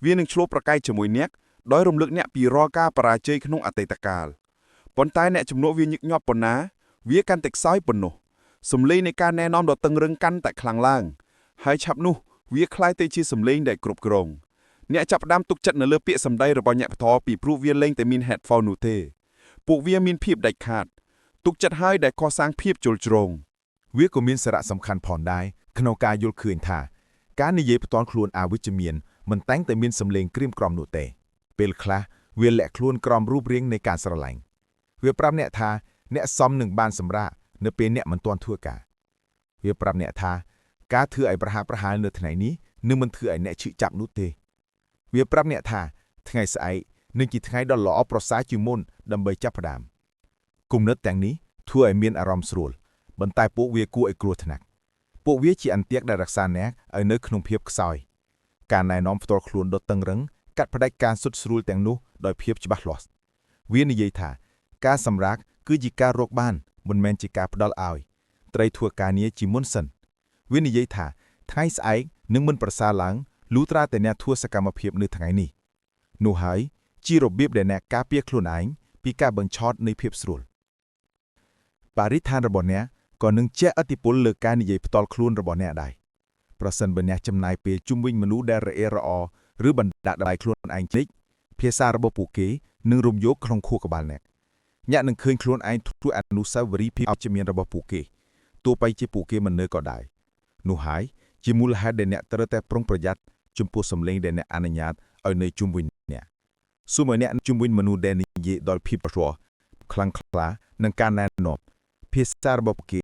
វានឹងឆ្លុះប្រកែកជាមួយអ្នកដោយរំលឹកអ្នកពីរាល់ការបរាជ័យក្នុងអតីតកាលប៉ុន្តែអ្នកជំនួសវាញឹកញាប់ប៉ុណ្ណាវាកាន់តែខ្សោយប៉ុណ្ណោះសំឡេងនៃការណែនាំដ៏តឹងរឹងកាន់តែខ្លាំងឡើងហើយឆាប់នោះវាคล้ายទៅជាសំឡេងដែលគ្រប់គ្រងអ្នកចាប់ផ្ដើមទុកចិត្តនៅលើពាក្យសម្ដីរបស់អ្នកផ្ទាល់ពីព្រោះវាលែងតែមាន headphone នោះទេពួកវាមានភាពដាច់ខាតទុកចិត្តហើយដែលកសាងភាពជលជ្រងវាក៏មានសារៈសំខាន់ផងដែរក្នុងការយល់ឃើញថាការនិយាយផ្ទាល់ខ្លួនអវិជ្ជមានមិនតែងតែមានសម្លេងក្រៀមក្រំនោះទេពេលខ្លះ វាលាក់ខ្លួនក្រោមរូបរាងនៃការស្រឡាញ់វាប្រាប់អ្នកថាអ្នកសមនឹងបានសម្រាកនៅពេលអ្នកមិនទាន់ធ្វើការវាប្រាប់អ្នកថាការធ្វើឲ្យប្រហាក់ប្រហែលនៅថ្ងៃនេះនឹងមិនធ្វើឲ្យអ្នកឈឺចាប់នោះទេវាប្រាប់អ្នកថាថ្ងៃស្អែកនឹងជាថ្ងៃដ៏ល្អប្រសើរជាងមុនដើម្បីចាប់ផ្ដើមគំនិតទាំងនេះធ្វើឲ្យមានអារម្មណ៍ស្រួលប៉ុន្តែពួកវាគួរឲ្យគ្រោះថ្នាក់ពួកវាជាអន្ទាក់ដែលរក្សាអ្នកឲ្យនៅក្នុងភាពខ្សោយការណែនាំផ្ទាល់ខ្លួនដ៏តឹងរ៉ឹងកាត់ផ្តាច់ការសុទ្ធស្រួលទាំងនោះដោយភាពច្បាស់លាស់វានិយាយថាការសម្រាកគឺជាការរកបានមិនមែនជាការផ្ដល់ឲ្យត្រូវធ្វើការងារជាមុនសិនវានិយាយថាថ្ងៃស្អែកនឹងមិនប្រសើរឡើងលុះត្រាតែអ្នកធ្វើសកម្មភាពនៅថ្ងៃនេះនោះហើយជារបៀបដែលអ្នកការពារខ្លួនឯងពីការបញ្ឆោតនៃភាពស្រួលបរិស្ថានរបស់អ្នកក៏នឹងជះឥទ្ធិពលលើការនិយាយផ្ទាល់ខ្លួនរបស់អ្នកដែរប្រសិនបើអ្នកចំណាយពេលជុំវិញមនុស្សដែលរអេរអឬបណ្ដាក់ដៃខ្លួនឯងពេកភាសារបស់ពួកគេនឹងរំយោគក្នុងខួរក្បាលអ្នកនឹងឃើញខ្លួនឯងធ្វើអនុស្សាវរីយ៍ភាពអវិជ្ជមានរបស់ពួកគេទោះបីជាពួកគេមិននៅក៏ដោយនោះហើយជាមូលហេតុដែលអ្នកត្រូវតែប្រុងប្រយ័ត្នចំពោះសម្លេងដែលអ្នកអនុញ្ញាតឲ្យនៅជុំវិញអ្នកសូមឲ្យអ្នកជុំវិញមនុស្សដែលនិយាយដោយភាពប្រឆ្លោះខ្លាំងក្លានិងការណែនាំភាសារបស់ពួកគេ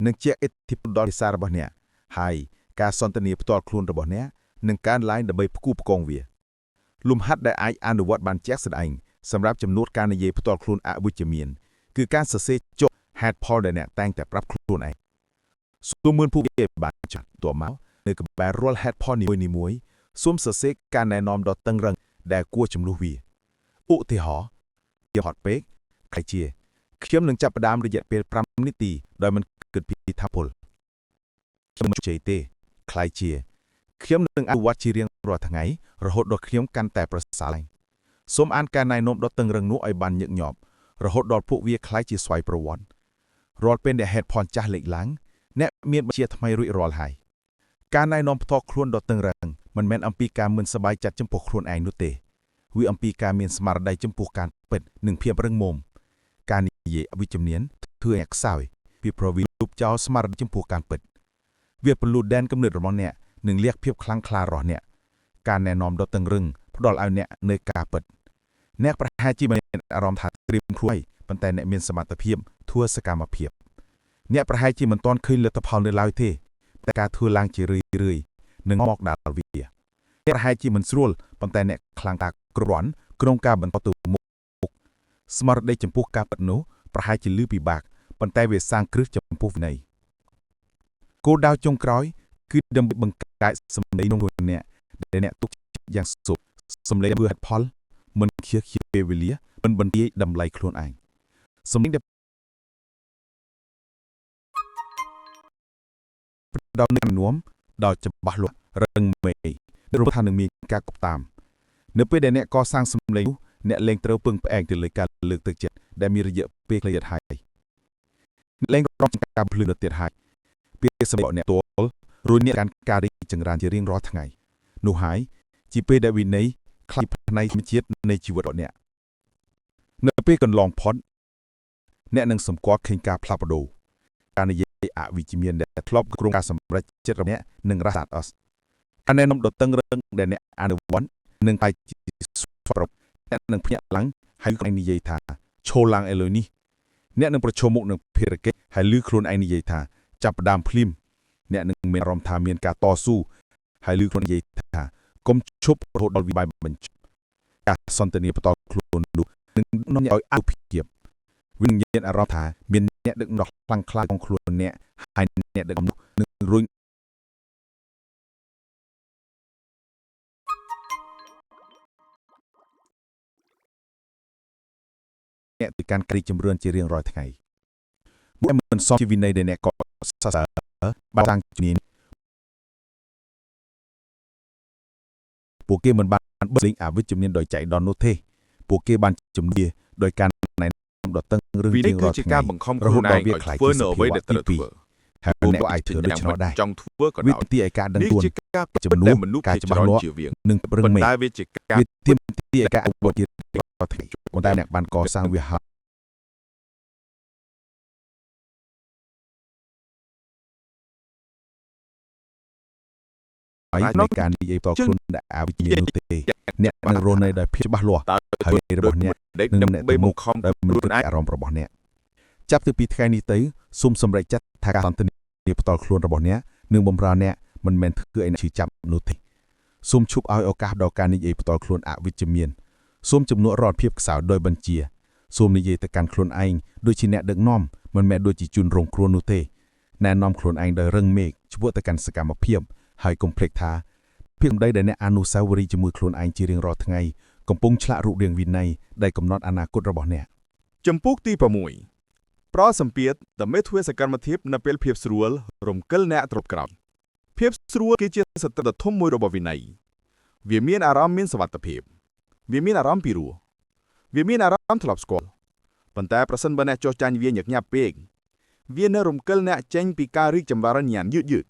នឹងជះឥទ្ធិពលដល់ភាសារបស់អ្នកហើយការសន្ទនាផ្ទាល់ខ្លួនរបស់អ្នកនឹងកើនឡើងដើម្បីផ្គូផ្គងវាលំហាត់ដែលអាចអនុវត្តបានជាក់ស្ដែងសម្រាប់ចំនួនការនិយាយផ្ទាល់ខ្លួនអវិជ្ជមានគឺការសរសេរចុះហេតុផលដែលអ្នកតែងតែប្រាប់ខ្លួនឯងសូមមើលពួកគេបានចាត់តមកនៅក្បែររាល់ហេតុផលនីមួយៗសូមសរសេរការណែនាំដ៏តឹងរ៉ឹងដែលគួរចំនួនវាឧទាហរណ៍ជាហត់ពេកខ្លះជាខ្ញុំនឹងចាប់ផ្ដើមរយៈពេល5នាទីដោយមិនគិតពីថាពលខ្ញុំមិនជ័យទេខ្លះជាខ្ញុំនឹងអនុវត្តជារៀងរាល់ថ្ងៃរហូតដល់ខ្ញុំកាន់តែប្រសើរឡើងសូមអានការណែនាំដ៏តឹងរ៉ឹងនោះឲ្យបានញឹកញាប់រហូតដល់ពួកវាคล้ายជាស្វ័យប្រវត្តិរាល់ពេលដែលហេតុផលចាស់លេចឡើងអ្នកមានបញ្ជាថ្មីរួចរាល់ហើយការណែនាំផ្ទាល់ខ្លួនដ៏តឹងរ៉ឹងមិនមែនអំពីការមិនសប្បាយចិត្តចំពោះខ្លួនឯងនោះទេវាអំពីការមានស្មារតីចំពោះការពិតនិងភាពរឹងមាំការនិយាយអវិជ្ជមានធ្វើឲ្យខ្សោយពីព្រោះវាលុបចោលស្មារតីចំពោះការពិតវាពលូដែនគំនិតរបស់អ្នកនឹងលះភាពខ្លាំងក្លារបស់អ្នកការណែនាំដ៏តឹងរឹងផ្ដល់ឲ្យអ្នកនៅការពិតអ្នកប្រហែលជាមានអារម្មណ៍ថាត្រៀមខ្លួនប៉ុន្តែអ្នកមានសមត្ថភាពធ្វើសកម្មភាពអ្នកប្រហែលជាមិនទាន់ឃើញលទ្ធផលនៅឡើយទេតែការធ្វើឡើងជារឿយៗនឹងមកដល់វាអ្នកប្រហែលជាមិនស្រួលប៉ុន្តែអ្នកខ្លាំងតាគ្រាន់ក្នុងការបន្តទៅមុខស្មារតីចំពោះការពិតនោះប្រហែលជាលឺពិបាកប៉ុន្តែវាសាងគ្រឹះចំពោះវិន័យគោលដៅចុងក្រោយគឺដើម្បីបង្កើតសម្លេងក្នុងខ្លួនអ្នកដែលអ្នកទុកចិត្តយ៉ាងសុខសម្លេងធ្វើហេតុផលមិនខៀសពេលវេលាមិនបន្ទាយតម្លៃខ្លួនឯងសម្លេងដែលផ្ដល់នូវនួមដល់ច្បាស់លាស់រឹងមេរូបថានឹងមានការកប់តាមនៅពេលដែលអ្នកកសាងសម្លេងនោះអ្នកលែងត្រូវពឹងផ្អែកទៅលើការលើកទឹកចិត្តដែលមានរយៈពេលខ្លីទៀតហើយលែងរំការភ្លឺទៀតហើយពេលសម្រាប់អ្នកទល់រួចអ្នកកាន់ការរីកចម្រើនជារៀងរាល់ថ្ងៃនោះហើយជាពេលដែលវិន័យខ្លាំងផ្នែកធម្មជាតិនៃជីវិតរបស់អ្នកនៅពេលកន្លងផុតអ្នកនឹងសម្គាល់ឃើញការផ្លាស់ប្ដូរការនិយាយអវិជ្ជមានដែលធ្លាប់គ្រោងការសម្រេចចិត្តរបស់អ្នកនឹងរះសាត់អស់ការណែនាំដ៏តឹងរ៉ឹងដែលអ្នកអនុវត្តនឹងតែជាស្របអ្នកនឹងភ្ញាក់ឡើងហើយខ្លួនឯងនិយាយថាឈរឡើងឥឡូវនេះអ្នកនឹងប្រឈមមុខនឹងភារកិច្ចហើយលឺខ្លួនឯងនិយាយថាចាប់ផ្ដើមភ្លាមអ្នកនឹងមានអារម្មណ៍ថាមានការតស៊ូហើយលឺខ្លួននិយាយថាកុំឈប់រហូតដល់វិបាយបញ្ចប់ការសន្ទនាបន្តខ្លួននោះនឹងនាំឲ្យអនុភាពវានឹងមានអារម្មណ៍ថាមានអ្នកដឹកនាំខ្លាំងក្លាក្នុងខ្លួនអ្នកហើយអ្នកដឹកនាំនោះនឹងរុញអ្នកទៅកាន់ក្រីចម្រើនជារៀងរាល់ថ្ងៃមួយមិនសមជាវិន័យដែលអ្នកក៏សរសើរបានតាំងជំនាញពួកគេមិនបានបិទលេងអវិជ្ជមានដោយចៃដន្យនោះទេពួកគេបានជំនឿដោយការណែនាំដ៏តឹងរឹងរៀងរាល់ថ្ងៃការបង្ខំខ្លួនឯងឲ្យធ្វើនៅអ្វីដែលត្រូវធ្វើហើយអ្នកអាចធ្វើដូច្នោះដែរចង់ធ្វើក៏ដោយវាទាមទារឲ្យការដឹងខ្លួនចំនួនមនុស្ស ការច្បាស់លាស់និងប្រឹងមេតែវាជាការវាទាមទារឲ្យការអនុវត្តជារាល់ថ្ងៃប៉ុន្តែអ្នកបានកសាងវាហើយនៃការនិយាយតខ្លួនដែលអវិជ្ជមាននោះទេអ្នកនឹងរស់នៅដោយភាពច្បាស់លាស់ ហើយរបស់អ្នក ដេក នឹង ដើម្បី អ្នកទៅមុ បង្ ខ ខំ ដោយមិន ខ្លួនឯង អារម្មណ៍របស់អ្នកចាប់ពីថ្ងៃនេះទៅសូមសម្រេចចិត្តថាការសន្ទនាផ្ទាល់ខ្លួនរបស់អ្នកនឹងបំរើអ្នកមិនមែនធ្វើឲ្យអ្នកឈឺចាប់នោះទេសូមឈប់ឲ្យឱកាសដល់ការនិយាយផ្ទាល់ខ្លួនអវិជ្ជមានសូមជំនួសរាល់ភាពខ្សោយដោយបញ្ជាសូមនិយាយទៅកាន់ខ្លួនឯងដូចជាអ្នកដឹកនាំមិនមែនដូចជាជនរងគ្រោះនោះទេណែនាំខ្លួនឯងដោយរឹងមេឃឆ្ពោះទៅកាន់សកម្មភាពហើយកុំភ្លេចថាភាពសម្ដីដែលអ្នកអនុស្សាវរីយ៍ជាមួយខ្លួនឯងជារៀងរាល់ថ្ងៃកំពុងឆ្លាក់រូបរាងវិន័យដែលកំណត់អនាគតរបស់អ្នក ចំពោះទី6ប្រសម្ពាធដើម្បីធ្វើសកម្មភាពនៅពេលភាពស្រួលរំកិលអ្នកទ្រពក្រោយភាពស្រួលគឺជាសត្រូវដ៏ធំមួយរបស់វិន័យវាមានអារម្មណ៍មានសុវត្ថិភាពវាមានអារម្មណ៍ពីរោះវាមានអារម្មណ៍ធ្លាប់ស្គាល់ប៉ុន្តែប្រសិនបើអ្នកចោះចាញ់វាញឹកញាប់ពេកវានឹងរំកិលអ្នកចេញពីការរីកចម្រើនញ៉ាំយឺត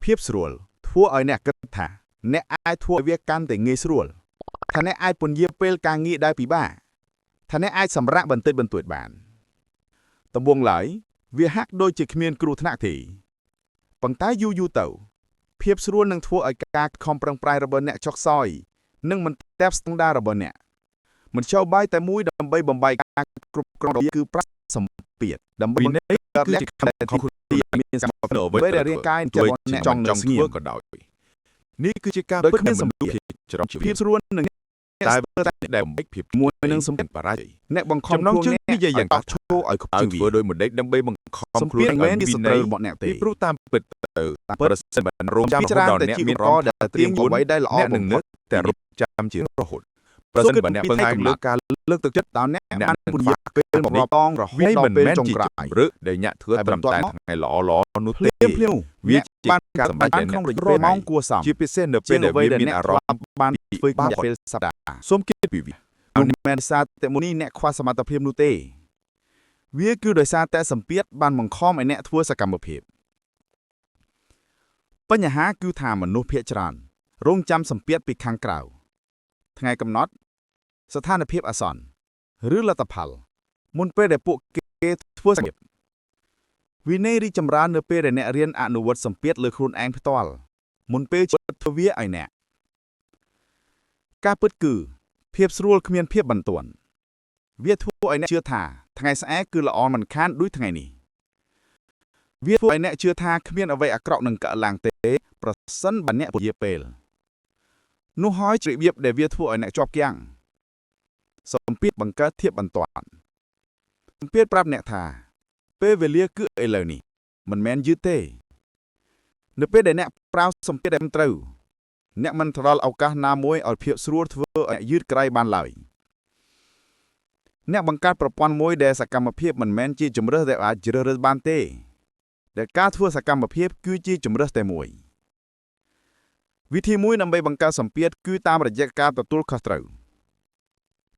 ភាពស្រួលធ្វើឲ្យអ្នកគិតថាអ្នកអាចធ្វើឲ្យវាកាន់តែងាយស្រួលថាអ្នកអាចពន្យាពេលការងារដែលពិបាកថាអ្នកអាចសម្រាកបន្តិចបន្តួចបានដំបូងឡើយវាហាក់ដូចជាគ្មានគ្រោះថ្នាក់ទេប៉ុន្តែយូរទៅភាពស្រួលនឹងធ្វើឲ្យការខំប្រឹងប្រែងរបស់អ្នកចុះខ្សោយនិងមិនតែបស្តង់ដាររបស់អ្នកមិនចោលបាយតែមួយដើម្បីបំបីការគ្រប់គ្រងគឺប្រាក់សម្ពាធដើម្បីវិន័យគឺជាខំទីមានសមត្ថភាពអ្វីដែលរាងកាយចិត្តរបស់អ្នកចង់នឹងស្ងៀមក៏ដោយនេះគឺជាការ ដោយ ពិត គ្មាន ដែល សម្ មនុស្ស ពាធ ភាគច្រើនជា ភាពស្រួលនឹង តែដែលបំពេញភាព មួយនឹងសម្ពាធ បរាជ័យ អ្នកបង្ខំ ចំណង ខ្លួន ជើង អ្នក និយាយយ៉ាង អត់ឈរឲ្យខ្ពស់ ឲ្យ ជាង ធ្វើ វា ដោយមួយដេកដើម្បីបង្ខំ សម្ ខ្លួន ពាធមិនមែនជាសត្រូវរបស់អ្នកទេ ពីព្រោះតាមពិតទៅ តាមពិត ប្រសិនបើរងចាំ ពិ រ ចា ហូ រ ត ណា ដល់ តែ អ្នក ជា មាន ឧប រ ករ ង ណ៍ដែលត្រៀមអ្វីដែលល្អ អ្នក បំ នឹង ផុ នឹ ត កតែរំចាំជារហូតប្រសិនបើអ្នកបង្ហាញលើការលើកទឹកចិត្ត តើអ្នក អ្នក បាន នឹង ពន្យាពេលមករាប់តងរហូត វា ដល់ មិន ពេល មែន ចុង ជា ក្រោយ ជំរឿដែលអ្នកធ្វើ ហើយ ត្រឹម បន្ទាប់ តែ មក ថ្ងៃល្អនោះ ភ្លា ទេ មភ្លាម វា អ្នក ជា បាន ការសម្រេច បាន ដែល ក្នុងរយៈ អ្នក ពេលម៉ោងគួរសម ជាពិសេសនៅ ជា ពេល ង ដែល អ្វី វា ដែល មាន អ្នក អារម្មណ៍ បាន ពី ធ្វើ បា ក្នុង ក់ ពេលសប្តាហ៍ សូមគិតពីវា មិនមែនសារតែមុននេះអ្នកខ្វះសមត្ថភាពនោះទេវាគឺដោយសារតែសម្ពាធបានបង្ខំឲ្យអ្នកធ្វើសកម្មភាពបញ្ហាគឺថាមនុស្សភាគច្រើនរងចាំសម្ពាធពីខាងក្រៅថ្ងៃកំណត់ស្ថានភាពអាសន្នឬលទ្ធផលមុនពេលដែលពួកគេធ្វើសកម្មភាពវិន័យរីកចម្រើននៅពេលដែលអ្នករៀនអនុវត្តសម្ពាធលើខ្លួនឯងផ្ទាល់មុនពេលធ្វើវាឲ្យអ្នកការពិតគឺភាពស្រួលគ្មានភាពបន្ទាន់វាធ្វើឲ្យអ្នកជឿថាថ្ងៃស្អែកគឺល្អមិនខានដូចថ្ងៃនេះវាធ្វើឲ្យអ្នកជឿថាគ្មានអ្វីអាក្រក់នឹងកើតឡើងទេប្រសិនបើអ្នកពន្យាពេលនោះហើយជ្របៀបដែលវាធ្វើឲ្យអ្នកជាប់គាំងសម្ពាធបង្កើតធៀបបន្ទាន់សម្ពាធប្រាប់អ្នកថាពេលវេលាគឺឥឡូវនេះមិនមែនយឺតទេនៅពេលដែលអ្នកប្រើសម្ពាធដែលមិនត្រូវអ្នកមិនផ្ដល់ឱកាសណាមួយឲ្យភាពស្រួលធ្វើឲ្យយឺតក្រៃបានឡើយអ្នកបង្កើតប្រព័ន្ធមួយដែលសកម្មភាពមិនមែនជាជំរើសដែលអាចជ្រើសរើសបានទេដែលការធ្វើសកម្មភាពគឺជាជំរើសតែមួយវិធីមួយដើម្បីបង្កើតសម្ពាធគឺតាមរយៈការទទួលខុសត្រូវ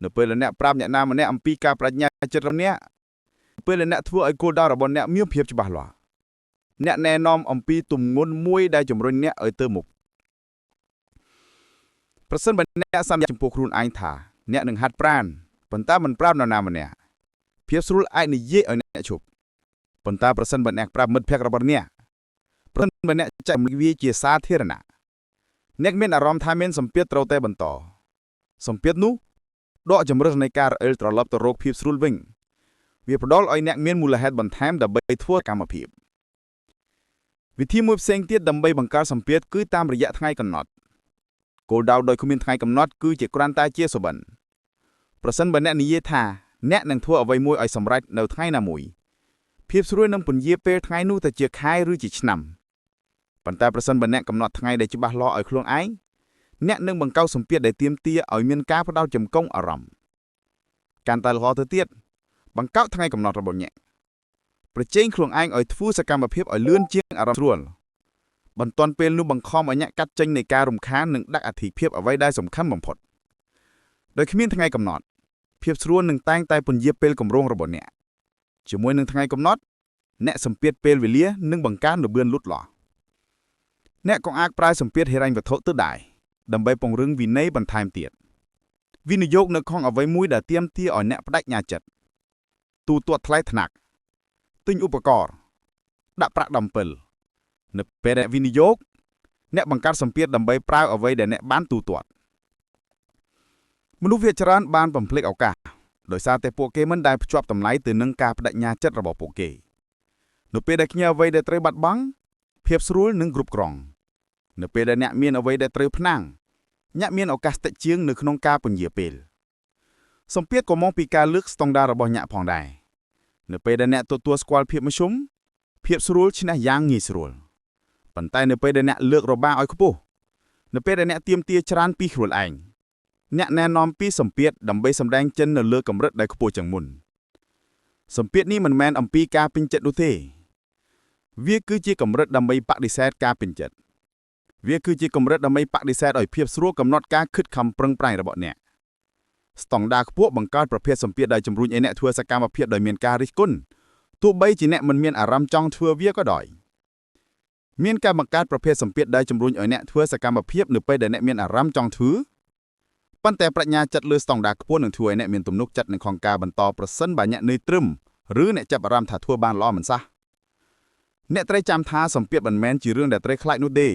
នៅពេលដែលអ្នកប្រាប់អ្នកណាម្នាក់អំពីការបញ្ញាចិត្តរបស់អ្នកពេលដែលអ្នកធ្វើឲ្យគោលដៅរបស់អ្នកមានភាពច្បាស់លាស់អ្នកណែនាំអំពីទម្ងន់មួយដែលជំរុញអ្នកឲ្យទៅមុខប្រសិនបើអ្នកសម្រេចចំពោះខ្លួនឯងថាអ្នកនឹងហាត់ប្រាណប៉ុន្តែមិនប្រាប់នរណាម្នាក់ភាពស្រួលអាចនិយាយឲ្យអ្នកឈប់ប៉ុន្តែប្រសិនបើអ្នកប្រាប់មិត្តភក្តិរបស់អ្នកប្រសិនបើអ្នកចែករំលែកវាជាសាធារណៈអ្នកមានអារម្មណ៍ថាមានសម្ពាធត្រូវតែបន្តសម្ពាធនោះដកជំរើសនៃការរអិលត្រឡប់ទៅរកភាពស្រួលវិញវាផ្ដល់ឲ្យអ្នកមានមូលហេតុបន្ថែមដើម្បីធ្វើកម្មភាពវិធីមួយផ្សេងទៀតដើម្បីបង្កើតសម្ពាធគឺតាមរយៈថ្ងៃកំណត់គោលដៅដោយគ្មានថ្ងៃកំណត់គឺជាគ្រាន់តែជាសុបិនប្រសិនបើអ្នកនិយាយថាអ្នកនឹងធ្វើអ្វីមួយឲ្យសម្រេចនៅថ្ងៃណាមួយភាពស្រួលនឹងពន្យាពេលថ្ងៃនោះទៅជាខែឬជាឆ្នាំប៉ុន្តែប្រសិនបើអ្នកកំណត់ថ្ងៃដែលច្បាស់លាស់ឲ្យខ្លួនឯងអ្នកនឹងបង្កើតសម្ពាធដែលទាមទារឲ្យមានការផ្ដោតចំកង់អារម្មណ៍កាន់តែល្អទៅទៀតបង្កើតថ្ងៃកំណត់របស់អ្នកប្រជែងខ្លួនឯងឲ្យធ្វើសកម្មភាពឲ្យលឿនជាងអារម្មណ៍ស្រួលបន្ទាន់ពេលនោះបង្ខំឲ្យអ្នកកាត់ចេញនៃការរំខាននិងដាក់អធិភាពអ្វីដែលសំខាន់បំផុតដោយគ្មានថ្ងៃកំណត់ភាពស្រួលនឹងតែងតែពន្យាពេលគម្រោងរបស់អ្នកជាមួយនឹងថ្ងៃកំណត់អ្នកសម្ពាធពេលវេលានឹងបង្កើនល្បឿនលូតលាស់អ្នកក៏អាចប្រើសម្ពាធហិរញ្ញវត្ថុទៅដែរដើម្បីពង្រឹងវិន័យបន្ថែមទៀតវិនិយោគនៅក្នុងអ្វីមួយដែលទាមទារឲ្យអ្នកបដិញ្ញាចិត្តទូទាត់ថ្លៃថ្នាក់ទិញឧបករណ៍ដាក់ប្រាក់ដំពិលនៅពេលដែលវិនិយោគអ្នកបង្កើតសម្ពាធដើម្បីប្រើអ្វីដែលអ្នកបានទូទាត់ មនុស្សវាច្រើនបានបំភ្លេចឱកាសដោយសារតែពួកគេមិនដែលភ្ជាប់តម្លៃទៅនឹងការបដិញ្ញាចិត្តរបស់ពួកគេនៅពេលដែលគ្មានអ្វីដែលត្រូវបាត់បង់ភាពស្រួលនឹងគ្រប់គ្រងនៅពេលដែលអ្នកមានអ្វីដែលត្រូវផ្នាំងអ្នកមានឱកាសតិចជាងនៅក្នុងការពន្យាពេលសម្ពាធក៏មកពីការលើកស្តង់ដាររបស់អ្នកផងដែរនៅពេលដែលអ្នកទទួលស្គាល់ភាពមធ្យមភាពស្រួលឈ្នះយ៉ាងងាយស្រួលប៉ុន្តែនៅពេលដែលអ្នកលើករបាឲ្យខ្ពស់នៅពេលដែលអ្នកទាមទារច្រើនពីខ្លួនឯងអ្នកណែនាំពីសម្ពាធដើម្បីសម្ដែងចិននៅលើកម្រិតដែលខ្ពស់ជាងមុនសម្ពាធនេះមិនមែនអំពីការពេញចិត្តនោះទេវាគឺជាកម្រិតដើម្បីបដិសេធការពេញចិត្តវាគឺជាកម្រិតដើម្បីបដិសេធឲ្យភាពស្រួលកំណត់ការខិតខំប្រឹងប្រែងរបស់អ្នកស្តង់ដារខ្ពស់បង្កើតប្រភេទសម្ពាធដែលជំរុញឲ្យអ្នកធ្វើសកម្មភាពដោយមានការរិះគន់ទោះបីជាអ្នកមិនមានអារម្មណ៍ចង់ធ្វើវាក៏ដោយមានការបង្កើតប្រភេទសម្ពាធដែលជំរុញឲ្យអ្នកធ្វើសកម្មភាពនៅពេលដែលអ្នកមានអារម្មណ៍ចង់ធ្វើប៉ុន្តែប្រាជ្ញាចិត្តលើស្តង់ដារខ្ពស់នឹងធ្វើឲ្យអ្នកមានទំនុកចិត្តនឹងក្នុងការបន្តប្រសិនបើអ្នកនៅត្រឹមឬអ្នកចាប់អារម្មណ៍ថាធ្វើបានល្អមិនសោះអ្នកត្រូវចាំថាសម្ពាធមិនមែនជារឿងដែលត្រូវខ្លាចនោះទ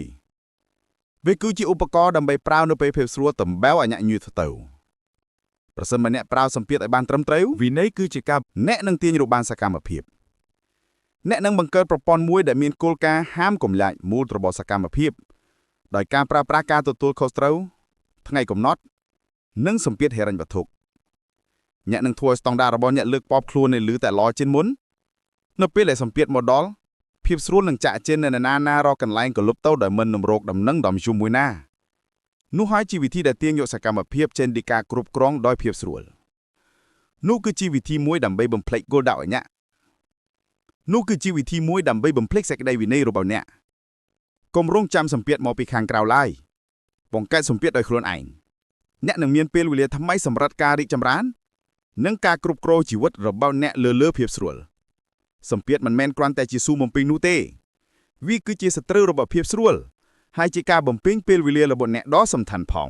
េវាគឺជាឧបករណ៍ដើម្បីប្រើនៅពេលភាពស្រួលតំបៅឲ្យអ្នកញឿទៅប្រសិនបើអ្នកប្រើសម្ពាធឲ្យបានត្រឹមត្រូវវិន័យគឺជាការអ្នកនឹងទាញរកបានសកម្មភាពអ្នកនឹងបង្កើតប្រព័ន្ធមួយដែលមានគោលការណ៍ហាមកុំលាច់មូលរបស់សកម្មភាពដោយការប្រើប្រាស់ការទទួលខុសត្រូវថ្ងៃកំណត់និងសម្ពាធហិរញ្ញវត្ថុអ្នកនឹងធ្វើឲ្យស្តង់ដាររបស់អ្នកលើកពបខ្លួននៅលើតែល្អជាងមុននៅពេលដែលសម្ពាធមកដល់ភាពស្រួលនឹងចាក់ចេញនៅណារកកន្លែងកលុបទៅដោយមិនរកដំណឹងដំយំមួយណានោះហើយជាវិធីដែលទាញយកសកម្មភាពចេញពីការគ្រប់គ្រងដោយភាពស្រួលនោះគឺជាវិធីមួយដើម្បីបំភ្លេចគោលដៅឲ្យអ្នកនោះគឺជាវិធីមួយដើម្បីបំភ្លេចសេចក្តីវិន័យរបស់អ្នកកុំរងចាំសម្ពាធមកពីខាងក្រៅឡើយបង្កើតសម្ពាធដោយខ្លួនឯងអ្នកនឹងមានពេលវេលាថ្មីសម្រាប់ការរីកចម្រើននិងការគ្រប់គ្រងជីវិតរបស់អ្នកលើភាពស្រួលសម្ពាធមិនមែនគ្រាន់តែជាស៊ូបំពេញនោះទេវាគឺជាសត្រូវរបស់ភាពស្រួលហើយជាការបំពេញពេលវេលារបស់អ្នកដ៏សំខាន់ផង